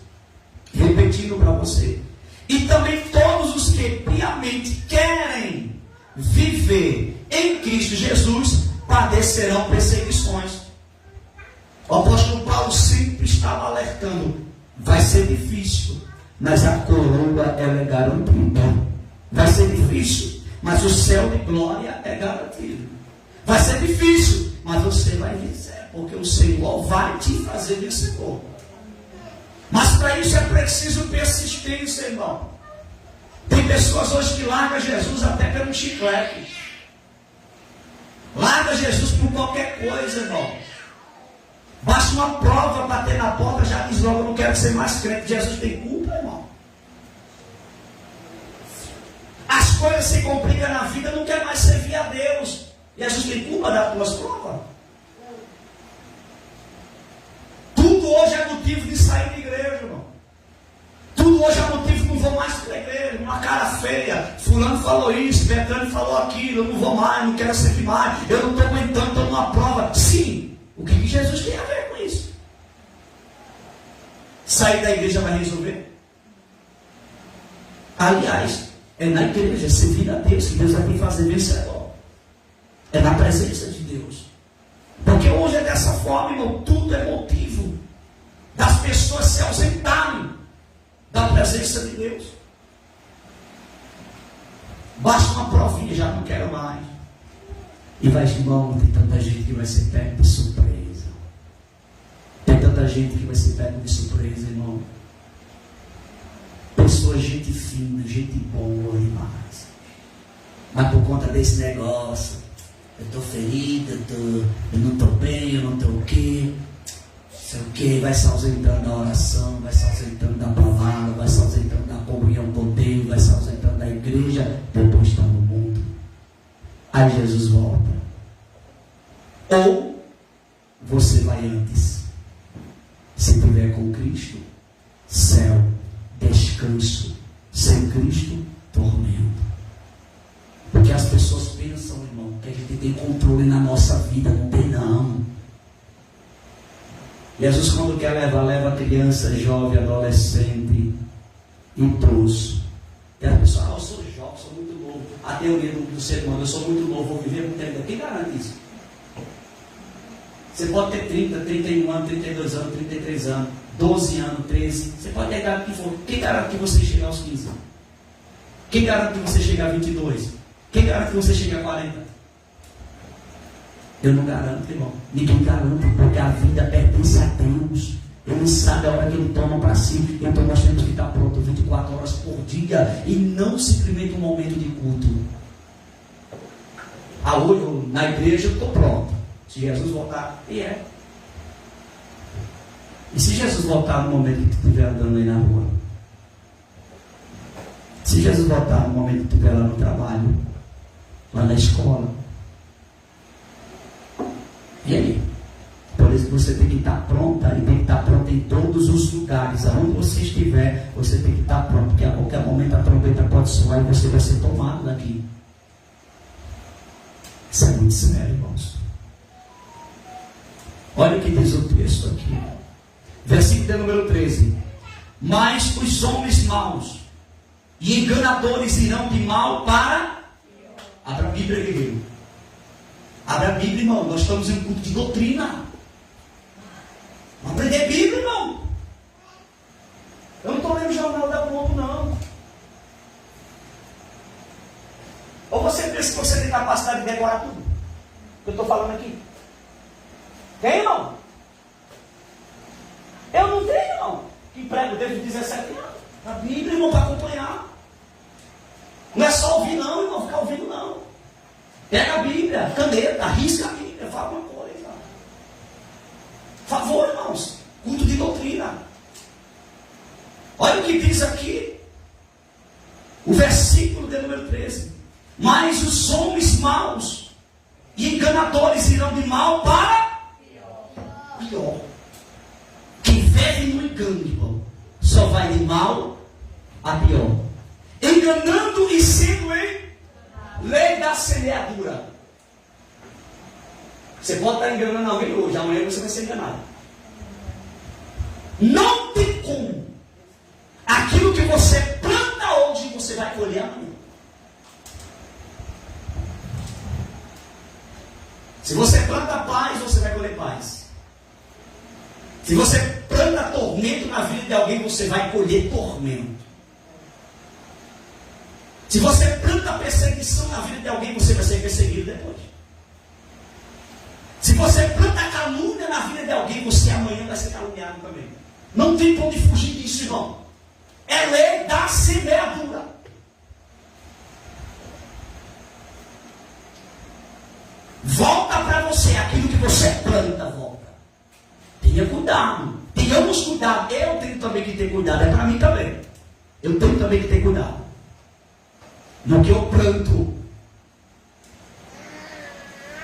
repetindo para você. E também todos os que piamente querem viver em Cristo Jesus padecerão perseguições. O apóstolo Paulo sempre estava alertando, vai ser difícil, mas a coroa ela é garantida. Vai ser difícil, mas o céu de glória é garantido. Vai ser difícil, mas você vai vencer, porque o Senhor vai te fazer vencedor. Mas para isso é preciso persistência, irmão. Tem pessoas hoje que largam Jesus até pelo chiclete. Larga Jesus por qualquer coisa, irmão. Basta uma prova bater na porta, já diz logo, eu não quero ser mais crente. Jesus tem culpa, irmão. As coisas se complicam na vida, não quer mais servir a Deus. Jesus tem culpa das tuas provas. Tudo hoje é motivo de sair da igreja, irmão. Tudo hoje é motivo de não vou mais para a igreja, uma cara feia. Fulano falou isso, Betânia falou aquilo, eu não vou mais, não quero servir mais, eu não estou aguentando, estou numa prova. Sim, o que Jesus tem a ver com isso? Sair da igreja vai resolver? Aliás, é na igreja, servir a Deus, que Deus vai te fazer vencedor. É na presença de Deus. Porque hoje é dessa forma, irmão, tudo é motivo das pessoas se ausentarem da presença de Deus. Basta uma provinha, já não quero mais. E vai, irmão, tem tanta gente que vai ser pego de surpresa. Tem tanta gente que vai ser pego de surpresa, irmão. Pessoas, gente fina, gente boa demais. Mas por conta desse negócio, eu estou ferido, eu não estou bem, eu não estou o quê? Sei o quê? Vai se ausentando da oração, vai se ausentando da palavra, vai se ausentando da comunhão com Deus, vai se ausentando da igreja, depois está no mundo. Aí Jesus volta. Ou você vai antes. Se tiver com Cristo, céu, descanso. Sem Cristo, tormento. Porque as pessoas pensam, irmão, que a gente tem controle na nossa vida. Não tem, não. Jesus, quando quer levar, leva criança, jovem, adolescente, idoso. E a pessoa, eu sou jovem, sou muito novo. A teoria do ser humano, eu sou muito novo, vou viver muito tempo. Quem garante isso? Você pode ter 30, 31 anos, 32 anos, 33 anos, 12 anos, 13. Você pode ter a idade que for. Quem garante que você chegue aos 15? Quem garante que você chegue a 22? Quem garante que você chegue a 40? Eu não garanto, irmão. Ninguém garante, porque a vida pertence a Deus. Ele sabe a hora que Ele toma para si. Então nós temos que estar pronto 24 horas por dia e não simplesmente um momento de culto. Hoje, na igreja, eu estou pronto. Se Jesus voltar, e é. E se Jesus voltar no momento que tu estiver andando aí na rua? Se Jesus voltar no momento que tu estiver lá no trabalho, lá na escola, e aí? Por isso que você tem que estar pronta, e tem que estar pronta em todos os lugares. Aonde você estiver, você tem que estar pronto, porque a qualquer momento a trombeta pode soar e você vai ser tomado daqui. Isso é muito sério, irmãos. Olha o que diz o texto aqui. Versículo de número 13. Mas os homens maus e enganadores irão de mal para... Abra a Bíblia, guerreiro. Abra a Bíblia, irmão. Nós estamos em um culto de doutrina. Vamos aprender Bíblia, irmão. Eu não estou lendo o jornal da Globo, não. Ou você pensa que você tem capacidade de decorar tudo que eu estou falando aqui? Tem, irmão? Eu não tenho, irmão. Que prego desde 17 anos. A Bíblia, irmão, para acompanhar. Não é só ouvir, não, irmão. Ficar ouvindo, não. Pega a Bíblia, caneta, risca a Bíblia, fala uma coisa. Por favor, irmãos. Culto de doutrina. Olha o que diz aqui. O versículo de número 13. Mas os homens maus e enganadores irão de mal para pior. Quem vive no engano, irmão, só vai de mal a pior. Enganando e sendo em lei da semeadura. Você pode estar enganando alguém hoje, amanhã você vai ser enganado. Não tem como. Aquilo que você planta hoje, você vai colher amanhã. Se você planta paz, você vai colher paz. Se você planta tormento na vida de alguém, você vai colher tormento. Se você planta perseguição na vida de alguém, você vai ser perseguido depois. Se você planta calúnia na vida de alguém, você amanhã vai ser caluniado também. Não tem como fugir disso, irmão. É lei da semeadura. Volta para você, aquilo que você planta, volta. Tenha cuidado. Tenhamos cuidado. Eu tenho também que ter cuidado. É para mim também. Eu tenho também que ter cuidado. No que eu planto.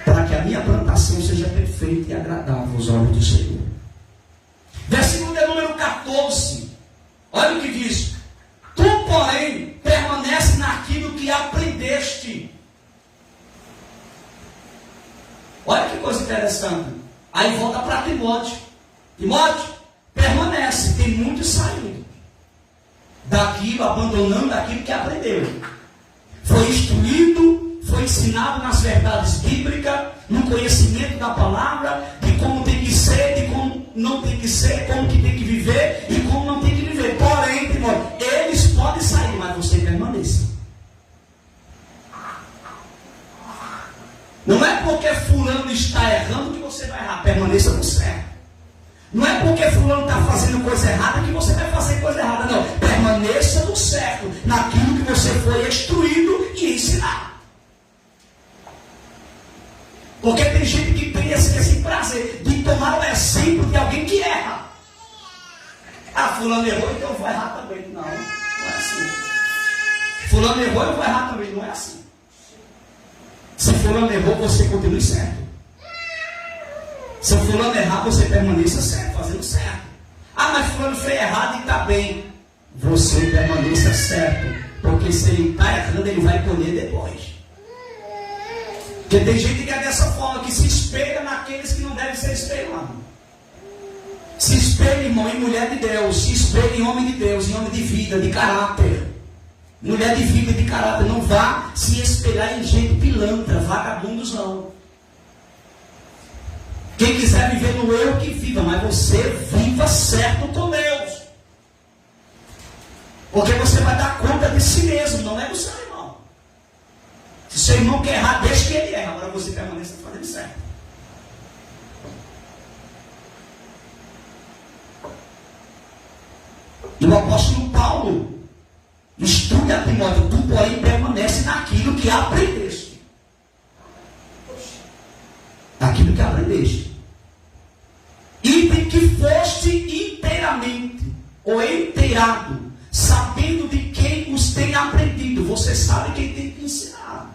Para que a minha plantação seja perfeita e agradável aos olhos do Senhor. Versículo de número 14. Olha o que diz. Tu, porém, permanece naquilo que aprendeste. Olha que coisa interessante. Aí volta para Timóteo. Timóteo, permanece. Tem muitos saindo daquilo, abandonando aquilo que aprendeu. Foi instruído, foi ensinado nas verdades bíblicas, no conhecimento da palavra, de como tem que ser, de como não tem que ser, como que tem que viver e como não tem que viver. Porém, Timóteo, eles podem sair, mas você permaneça. Não é porque fulano está errando que você vai errar. Permaneça no certo. Não é porque fulano está fazendo coisa errada que você vai fazer coisa errada. Não. Permaneça no certo. Naquilo que você foi instruído e ensinado. Porque tem gente que tem esse prazer de tomar o exemplo de alguém que erra. Ah, fulano errou, então eu vou errar também. Não, não é assim. Fulano errou, eu vou errar também. Não é assim. Se fulano errou, você continue certo. Se fulano errar, você permaneça certo, fazendo certo. Ah, mas fulano fez errado e está bem. Você permaneça certo. Porque se ele está errando, ele vai colher depois. Porque tem gente que é dessa forma, que se espelha naqueles que não devem ser espelhados. Se espelha, irmão, em mulher de Deus. Se espelha em homem de Deus, em homem de vida, de caráter. Mulher de vida e de caráter. Não vá se espelhar em gente pilantra, vagabundos não. Quem quiser viver no eu, que viva. Mas você viva certo com Deus. Porque você vai dar conta de si mesmo, não é do seu irmão. Se seu irmão quer errar, deixa que ele erra. Agora você permaneça fazendo certo. E o apóstolo Paulo instrui a Timóteo: tu, porém, permanece naquilo que aprendeste. Aquilo que aprendeste. E de que foste inteiramente, ou inteirado, sabendo de quem os tem aprendido. Você sabe quem tem te ensinado.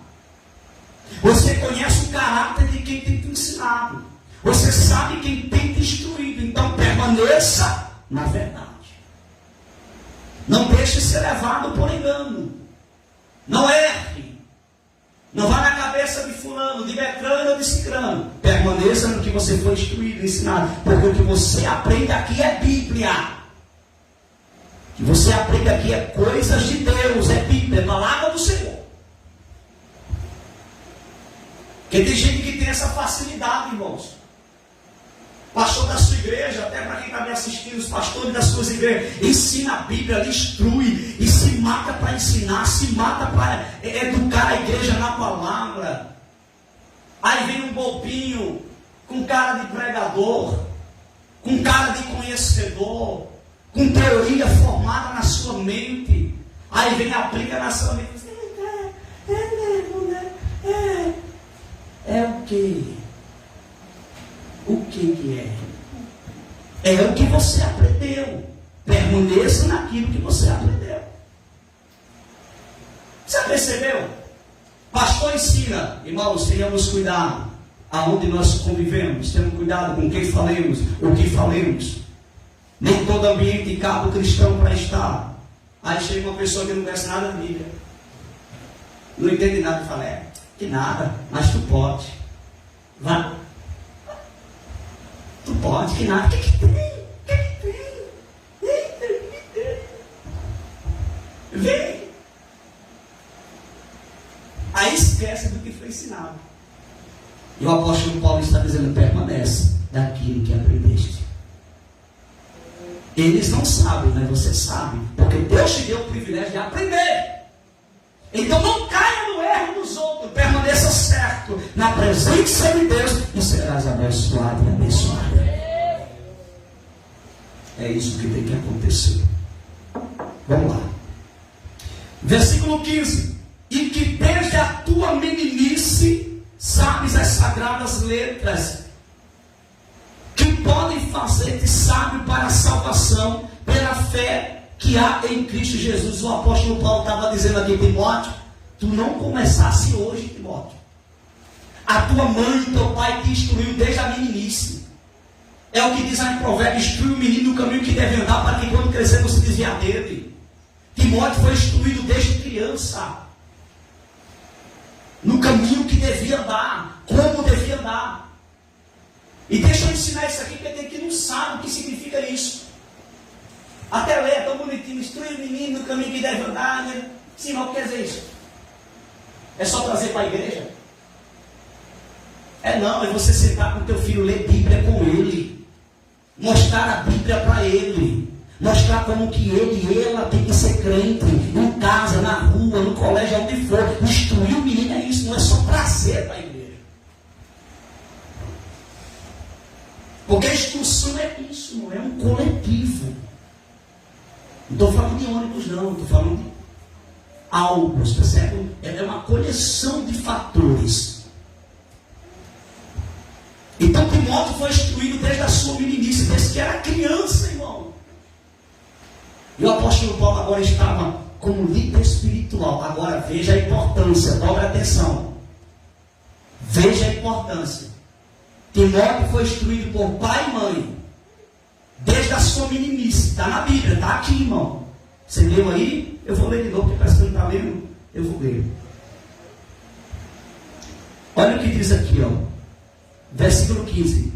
Você conhece o caráter de quem tem te ensinado. Você sabe quem tem te instruído. Então permaneça na verdade. Não deixe ser levado por engano. Não erre. Não vá na cabeça de fulano, de Beltrano ou de Cicrano. Permaneça no que você foi instruído, ensinado. Porque o que você aprende aqui é Bíblia. O que você aprende aqui é coisas de Deus, é Bíblia, é palavra do Senhor. Porque tem gente que tem essa facilidade, irmãos. Pastor da sua igreja, até para quem está me assistindo, os pastores das suas igrejas, ensina a Bíblia, lhe instrui e se mata para ensinar, se mata para educar a igreja na palavra. Aí vem um bobinho com cara de pregador, com cara de conhecedor, com teoria formada na sua mente. Aí vem a briga na sua mente. É o quê? O que é? É o que você aprendeu. Permaneça naquilo que você aprendeu. Você percebeu? Pastor ensina, irmãos, tenhamos cuidado aonde nós convivemos, tenhamos cuidado com quem falemos, o que falemos. Nem todo ambiente cabe o cristão para estar. Aí chega uma pessoa que não conhece nada da Bíblia, não entende nada e fala: que nada, mas tu pode. Vá. Tu pode, que nada. O que tem? Vem. Aí esquece do que foi ensinado. E o apóstolo Paulo está dizendo: permanece daquilo que aprendeste. Eles não sabem, mas você sabe. Porque Deus te deu o privilégio de aprender. Então não caia no erro dos outros. Permaneça certo na presença de Deus e serás abençoado e abençoado. É isso que tem que acontecer. Vamos lá. Versículo 15. E que desde a tua meninice sabes as sagradas letras, que podem fazer-te sábio para a salvação pela fé que há em Cristo Jesus. O apóstolo Paulo estava dizendo aqui, Timóteo, tu não começasse hoje, Timóteo. A tua mãe e teu pai te instruiu desde a meninice. É o que diz aí em Provérbios: instrui o menino no caminho que deve andar, para que quando crescer não se desviar dele. Timóteo foi instruído desde criança no caminho que devia andar, como devia andar. E deixa eu ensinar isso aqui, porque tem que não sabe o que significa isso. Até ler, é tão bonitinho, instrui o menino no caminho que deve andar, né? Sim, mas o que quer dizer isso? É só trazer para a igreja? Não, é você sentar com o teu filho, ler Bíblia com ele, mostrar a Bíblia para ele, mostrar como que ele e ela tem que ser crente, em casa, na rua, no colégio, onde for. Instruir o menino é isso, não é só trazer para a igreja. Porque a instrução é isso, não é um coletivo. Não estou falando de ônibus, não, estou falando de algo, percebe? É uma coleção de fatores. Então Timóteo foi instruído desde a sua meninice, desde que era criança, irmão. E o apóstolo Paulo agora estava como líder espiritual. Agora veja a importância, dobre a atenção. Veja a importância. Timóteo foi instruído por pai e mãe, desde a sua meninice. Está na Bíblia, está aqui, irmão. Você leu aí? Eu vou ler de novo, porque parece que não está lendo. Eu vou ler. Olha o que diz aqui, ó. Versículo 15.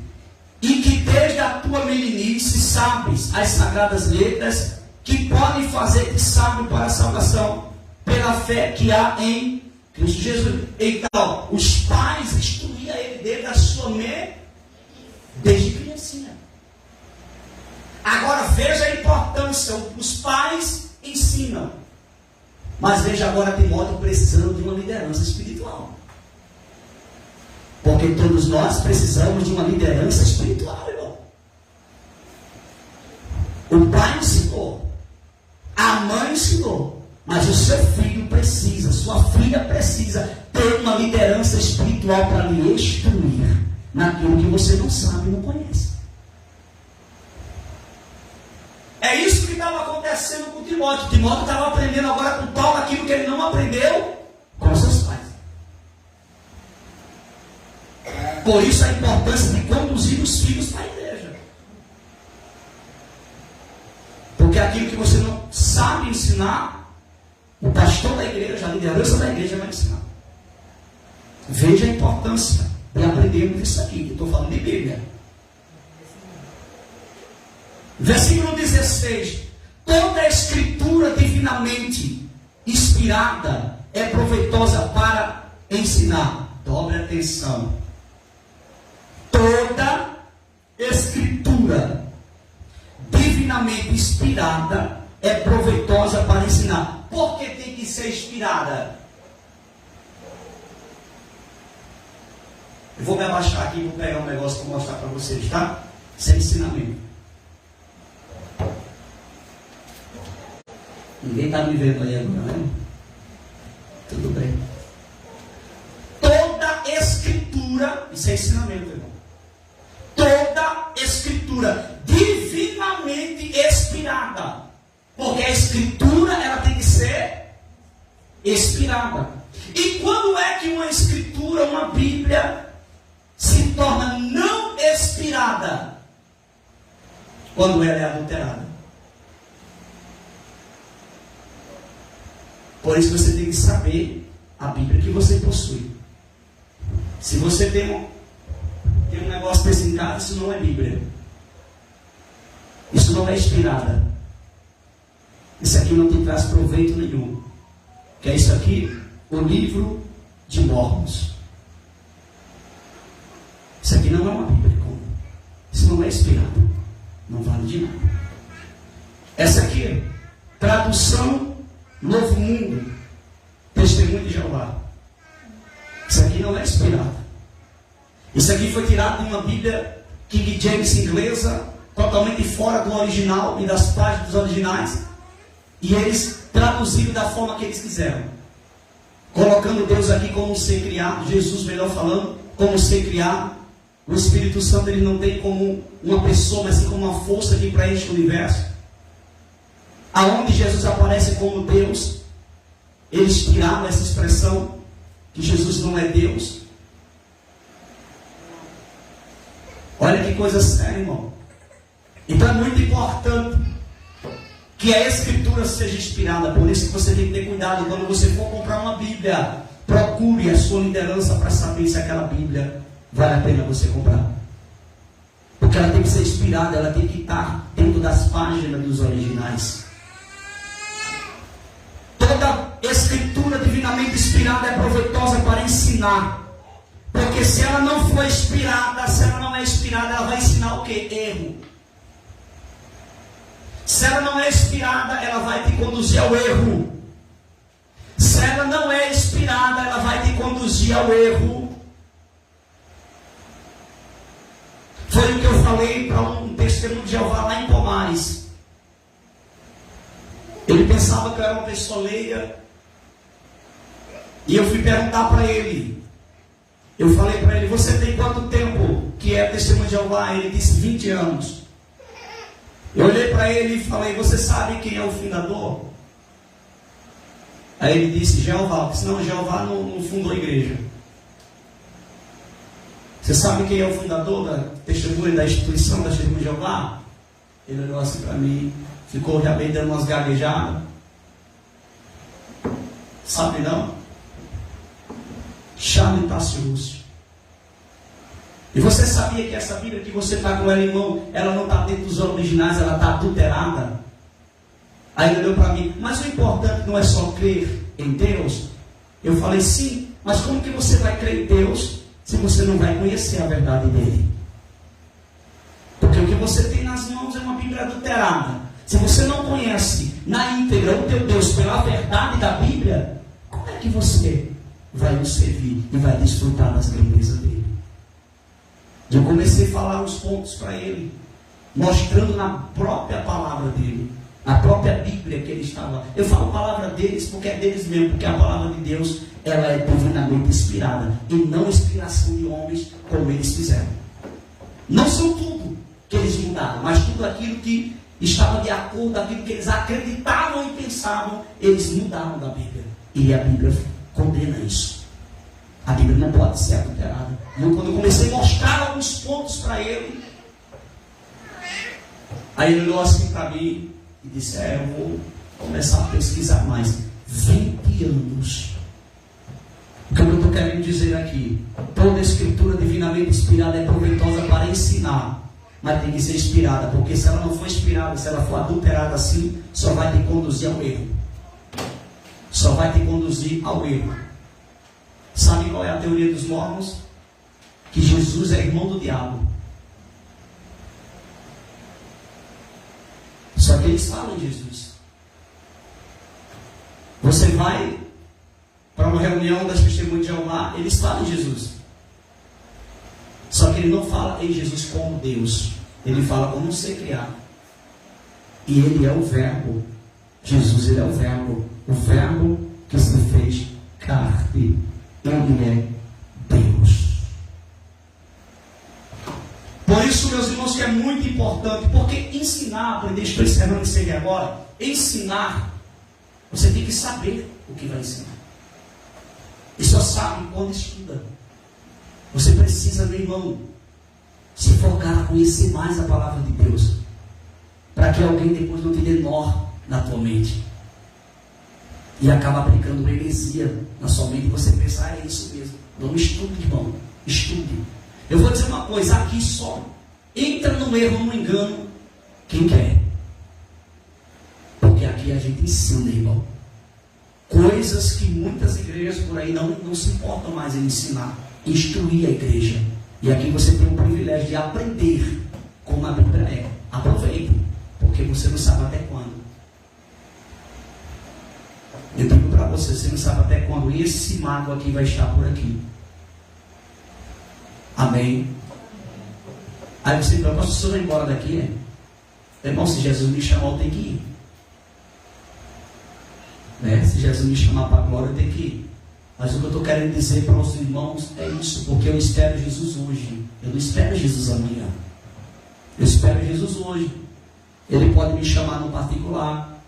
E que desde a tua meninice sabes as sagradas letras, que podem fazer-te sábio para a salvação pela fé que há em Cristo Jesus. Então, os pais instruíam ele desde a sua mente, desde criancinha. Agora veja a importância. Os pais ensinam, mas veja agora Timóteo precisando de uma liderança espiritual. Porque todos nós precisamos de uma liderança espiritual, irmão. O pai ensinou, a mãe ensinou, mas o seu filho precisa, sua filha precisa ter uma liderança espiritual para lhe instruir naquilo que você não sabe e não conhece. É isso que estava acontecendo com Timóteo. Timóteo estava aprendendo agora com Paulo aquilo que ele não aprendeu com seus pais. Por isso a importância de conduzir os filhos para a igreja. Porque aquilo que você não sabe ensinar, o pastor da igreja, a liderança da igreja vai ensinar. Veja a importância de aprendermos isso aqui, que estou falando de Bíblia. Versículo 16. Toda a escritura divinamente inspirada é proveitosa para ensinar. Dobre atenção. Toda escritura divinamente inspirada é proveitosa para ensinar. Por que tem que ser inspirada? Eu vou me abaixar aqui e vou pegar um negócio para mostrar para vocês, tá? Isso é ensinamento. Ninguém está me vendo aí agora, né? Tudo bem. Toda escritura, isso é ensinamento, irmão. Toda escritura divinamente inspirada. Porque a escritura, ela tem que ser inspirada. E quando é que uma escritura, uma Bíblia, se torna não inspirada? Quando ela é adulterada. Por isso você tem que saber a Bíblia que você possui. Se você tem um negócio desse em casa, isso não é Bíblia. Isso não é inspirada. Isso aqui não te traz proveito nenhum. Que é isso aqui? O livro de Mormons. Isso aqui não é uma Bíblia comum. Isso não é inspirado. Não vale de nada. Essa aqui, tradução Novo Mundo, Testemunho de Jeová. Isso aqui não é inspirado. Isso aqui foi tirado de uma Bíblia King James inglesa, totalmente fora do original e das páginas dos originais, e eles traduziram da forma que eles quiseram, colocando Deus aqui como um ser criado, Jesus, melhor falando, como um ser criado. O Espírito Santo ele não tem como uma pessoa, mas sim como uma força que preenche o universo. Aonde Jesus aparece como Deus, eles tiraram essa expressão que Jesus não é Deus. Olha que coisa séria, irmão. Então é muito importante que a Escritura seja inspirada. Por isso que você tem que ter cuidado quando você for comprar uma Bíblia. Procure a sua liderança para saber se aquela Bíblia vale a pena você comprar. Porque ela tem que ser inspirada, ela tem que estar dentro das páginas dos originais. Toda Escritura divinamente inspirada é proveitosa para ensinar. Porque se ela não for inspirada, se ela não é inspirada, ela vai ensinar o que? Erro. Se ela não é inspirada, ela vai te conduzir ao erro. Se ela não é inspirada, ela vai te conduzir ao erro. Foi o que eu falei para um testemunho de Jeová lá em Pomares. Ele pensava que eu era uma pessoa leiga. E eu fui perguntar para ele. Eu falei para ele, você tem quanto tempo que é testemunho de Jeová? Ele disse 20 anos. Eu olhei para ele e falei, você sabe quem é o fundador? Aí ele disse, Jeová. Senão Jeová não fundou a igreja. Você sabe quem é o fundador da testemunha, da instituição da Testemunha de Jeová? Ele olhou assim para mim, ficou já bem dando umas gaguejadas. Sabe não? Charles Tassius. E você sabia que essa Bíblia que você está com ela em mão, ela não está dentro dos originais, ela está adulterada? Aí ele olhou para mim, mas o importante não é só crer em Deus? Eu falei, sim, mas como que você vai crer em Deus se você não vai conhecer a verdade dele? Porque o que você tem nas mãos é uma Bíblia adulterada. Se você não conhece na íntegra o teu Deus pela verdade da Bíblia, como é que você vai o servir e vai desfrutar das grandezas dele? Eu comecei a falar os pontos para ele, mostrando na própria palavra dele, na própria Bíblia que ele estava. Eu falo a palavra deles porque é deles mesmo, porque a palavra de Deus ela é divinamente inspirada e não inspiração de homens como eles fizeram. Não são tudo que eles mudaram, mas tudo aquilo que estava de acordo com aquilo que eles acreditavam e pensavam, eles mudaram da Bíblia. E a Bíblia condena isso. A Bíblia não pode ser adulterada. Então, quando eu comecei a mostrar alguns pontos para ele, aí ele olhou assim para mim e disse, eu vou começar a pesquisar mais. 20 anos. O que eu estou querendo dizer aqui? Toda escritura divinamente inspirada é proveitosa para ensinar, mas tem que ser inspirada, porque se ela não for inspirada, se ela for adulterada assim, só vai te conduzir ao erro. Só vai te conduzir ao erro. Sabe qual é a teoria dos mormons? Que Jesus é irmão do diabo. Só que eles falam em Jesus. Você vai para uma reunião das testemunhas de Jeová, eles falam em Jesus. Só que ele não fala em Jesus como Deus. Ele fala como um ser criado. E ele é o verbo. Jesus, ele é o verbo. O verbo que se fez carne. Ele é Deus. Por isso, meus irmãos, que é muito importante, porque ensinar, aprender, estou encerrando isso aqui agora, ensinar, você tem que saber o que vai ensinar. E só sabe quando estuda. Você precisa, meu irmão, se focar a conhecer mais a palavra de Deus, para que alguém depois não te dê nó na tua mente e acaba aplicando uma heresia na sua mente e você pensar, é isso mesmo. Não estude, irmão, estude. Eu vou dizer uma coisa, aqui só entra no erro, no engano, quem quer. Porque aqui a gente ensina, irmão, coisas que muitas igrejas por aí não se importam mais em ensinar, instruir a igreja. E aqui você tem o privilégio de aprender como a Bíblia é. Aproveite, porque você não sabe até quando. Eu digo para você não sabe até quando esse mago aqui vai estar por aqui. Amém? Aí você fala, pastor, se eu vai embora daqui, né? Irmão, se Jesus me chamar, eu tenho que ir. Né? Se Jesus me chamar para a glória, eu tenho que ir. Mas o que eu estou querendo dizer para os irmãos é isso, porque eu espero Jesus hoje. Eu não espero Jesus amanhã. Eu espero Jesus hoje. Ele pode me chamar no particular.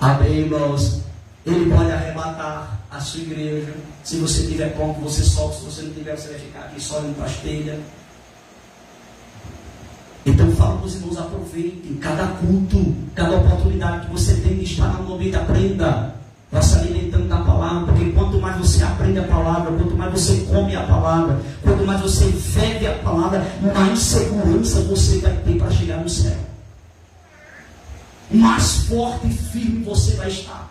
Amém, irmãos? Ele pode arrebatar a sua igreja. Se você tiver pronto, você solta. Se você não tiver, você vai ficar aqui só indo para as telhas. Então fala para os irmãos, aproveitem cada culto, cada oportunidade que você tem de estar no momento, aprenda, vá se alimentando da palavra, porque quanto mais você aprende a palavra, quanto mais você come a palavra, quanto mais você vive a palavra, mais segurança você vai ter para chegar no céu, mais forte e firme você vai estar.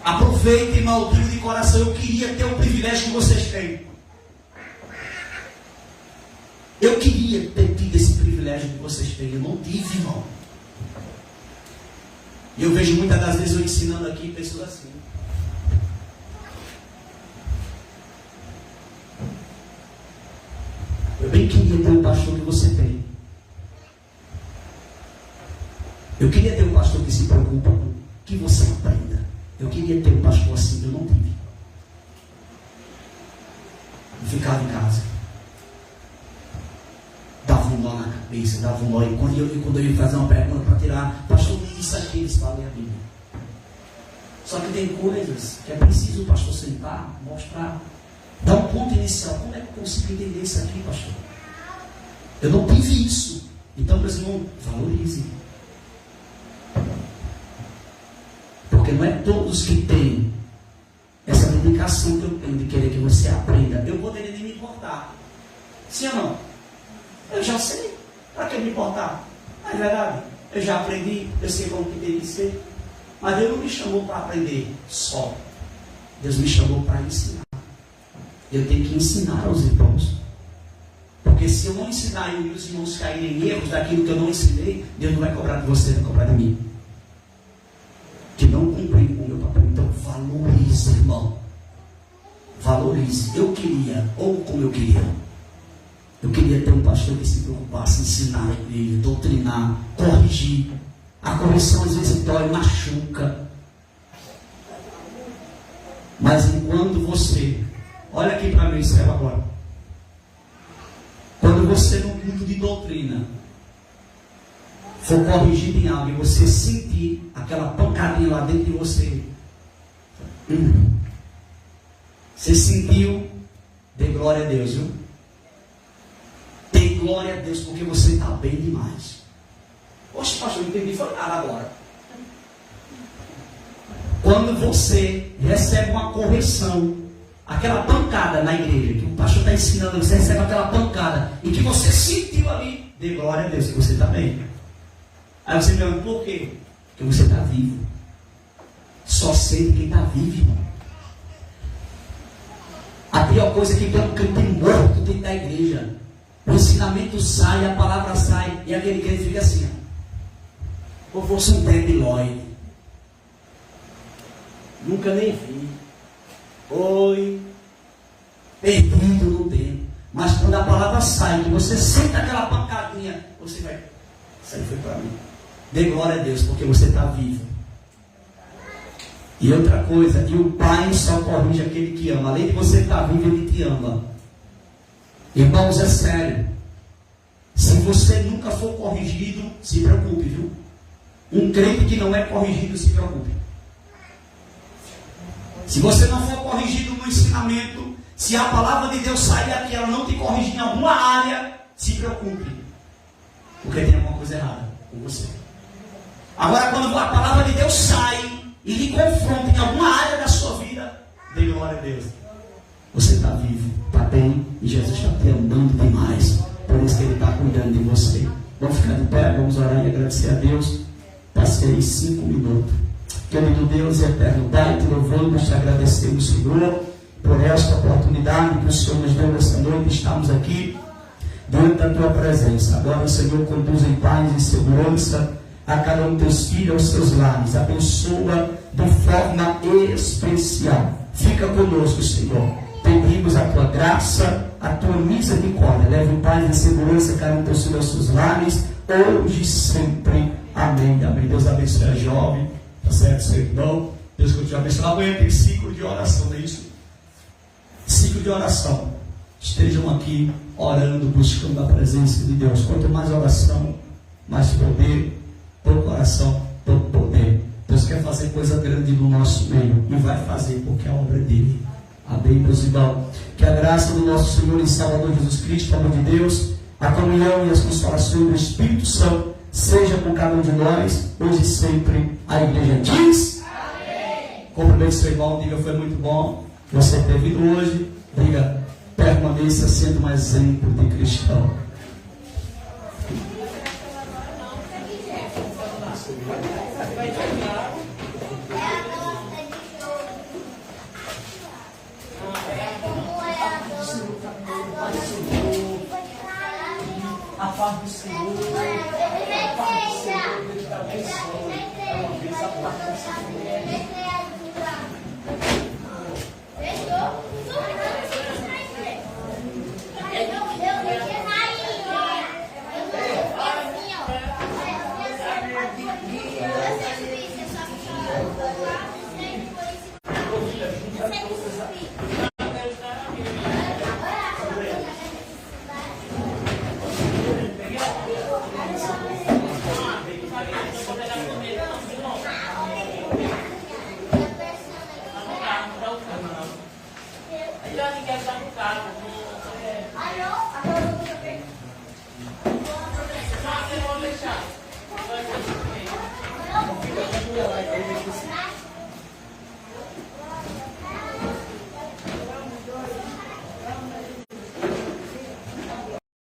Aproveitem, irmão, digo de coração, eu queria ter o privilégio que vocês têm. Eu queria ter tido esse privilégio que vocês têm. Eu não tive, irmão. E eu vejo muitas das vezes eu ensinando aqui pessoas assim. Eu bem queria ter o pastor que você tem. Eu queria ter um pastor que se preocupa com que você aprenda. Eu queria ter um pastor assim, eu não tive. Eu ficava em casa. Dava um nó na cabeça, dava um nó. E quando eu ia fazer uma pergunta para tirar, pastor, isso aqui eles falam a Bíblia. Só que tem coisas que é preciso o pastor sentar, mostrar, dar um ponto inicial. Como é que eu consigo entender isso aqui, pastor? Eu não tive isso. Então, meus irmãos, valorize. Porque não é todos que têm essa dedicação que eu tenho de querer que você aprenda. Eu poderia nem me importar. Sim ou não? Eu já sei. Para que me importar? Não é verdade? Eu já aprendi, eu sei como que tem que ser. Mas Deus não me chamou para aprender só. Deus me chamou para ensinar. Eu tenho que ensinar aos irmãos. Porque se eu não ensinar e os irmãos caírem em erros daquilo que eu não ensinei, Deus não vai cobrar de você, vai cobrar de mim. Que não cumprir o meu papel. Então valorize, irmão. Valorize. Eu queria, ou como eu queria. Eu queria ter um pastor que se preocupasse em ensinar a igreja, doutrinar, corrigir. A correção às vezes dói, machuca. Mas enquanto você, olha aqui para mim, escreva agora. Quando você no culto de doutrina for corrigido em algo e você sentir aquela pancadinha lá dentro de você, você sentiu, dê glória a Deus, viu? Dê glória a Deus, porque você está bem demais. Oxe, pastor, não entendi, foi nada agora. Quando você recebe uma correção, aquela pancada na igreja, que o pastor está ensinando, você recebe aquela pancada, e que você sentiu ali, dê glória a Deus, que você está bem. Aí você pergunta, por quê? Porque você está vivo. Só sente quem está vivo, irmão. A pior coisa é que tem morto dentro da igreja. O ensinamento sai, a palavra sai, e aquele crente fica assim, ó. Ou fosse um debilóide. Nunca nem vi. Oi. Perdido no tempo. Mas quando a palavra sai, que você sente aquela pancadinha, você vai, isso aí foi para mim. Dê glória a Deus, porque você está vivo. E outra coisa, e o Pai só corrige aquele que ama. Além de você estar vivo, Ele te ama. Irmãos, é sério. Se você nunca for corrigido, se preocupe, viu? Um crente que não é corrigido, se preocupe. Se você não for corrigido no ensinamento, se a palavra de Deus sair daqui, ela não te corrigir em alguma área, se preocupe. Porque tem alguma coisa errada com você. Agora, quando a palavra de Deus sai e lhe confronta em alguma área da sua vida, dê glória a Deus. Você está vivo, está bem, e Jesus está te amando demais. Por isso que Ele está cuidando de você. Vamos ficar de pé, vamos orar e agradecer a Deus. Passei 5 minutos. Querido Deus e eterno Pai, te louvamos, te agradecemos, Senhor, por esta oportunidade que o Senhor nos deu nesta noite. Estamos aqui diante da Tua presença. Agora, Senhor, conduz em paz e segurança a cada um dos teus filhos aos seus lares. Abençoa de forma especial. Fica conosco, Senhor. Pedimos a Tua graça, a tua misericórdia. Leve em paz e segurança, cada um dos seus lares, hoje e sempre. Amém, amém. Deus abençoe a jovem, tá certo, seu irmão. Deus continue abençoando. Amanhã tem ciclo de oração, não é isso? Ciclo de oração. Estejam aqui orando, buscando a presença de Deus. Quanto mais oração, mais poder. Pouco oração, pouco poder. Deus quer fazer coisa grande no nosso meio e vai fazer, porque é a obra dele. Amém, meus irmãos. Que a graça do nosso Senhor e Salvador Jesus Cristo, o amor de Deus, a comunhão e as consolações do Espírito Santo seja com cada um de nós, hoje e sempre. A igreja diz: amém. Cumprimente seu irmão, diga: foi muito bom você ter vindo hoje. Diga: permaneça sendo um exemplo de cristão. A paz do Senhor, a paz do Senhor, Deus te abençoe. É uma vez a paz do Senhor.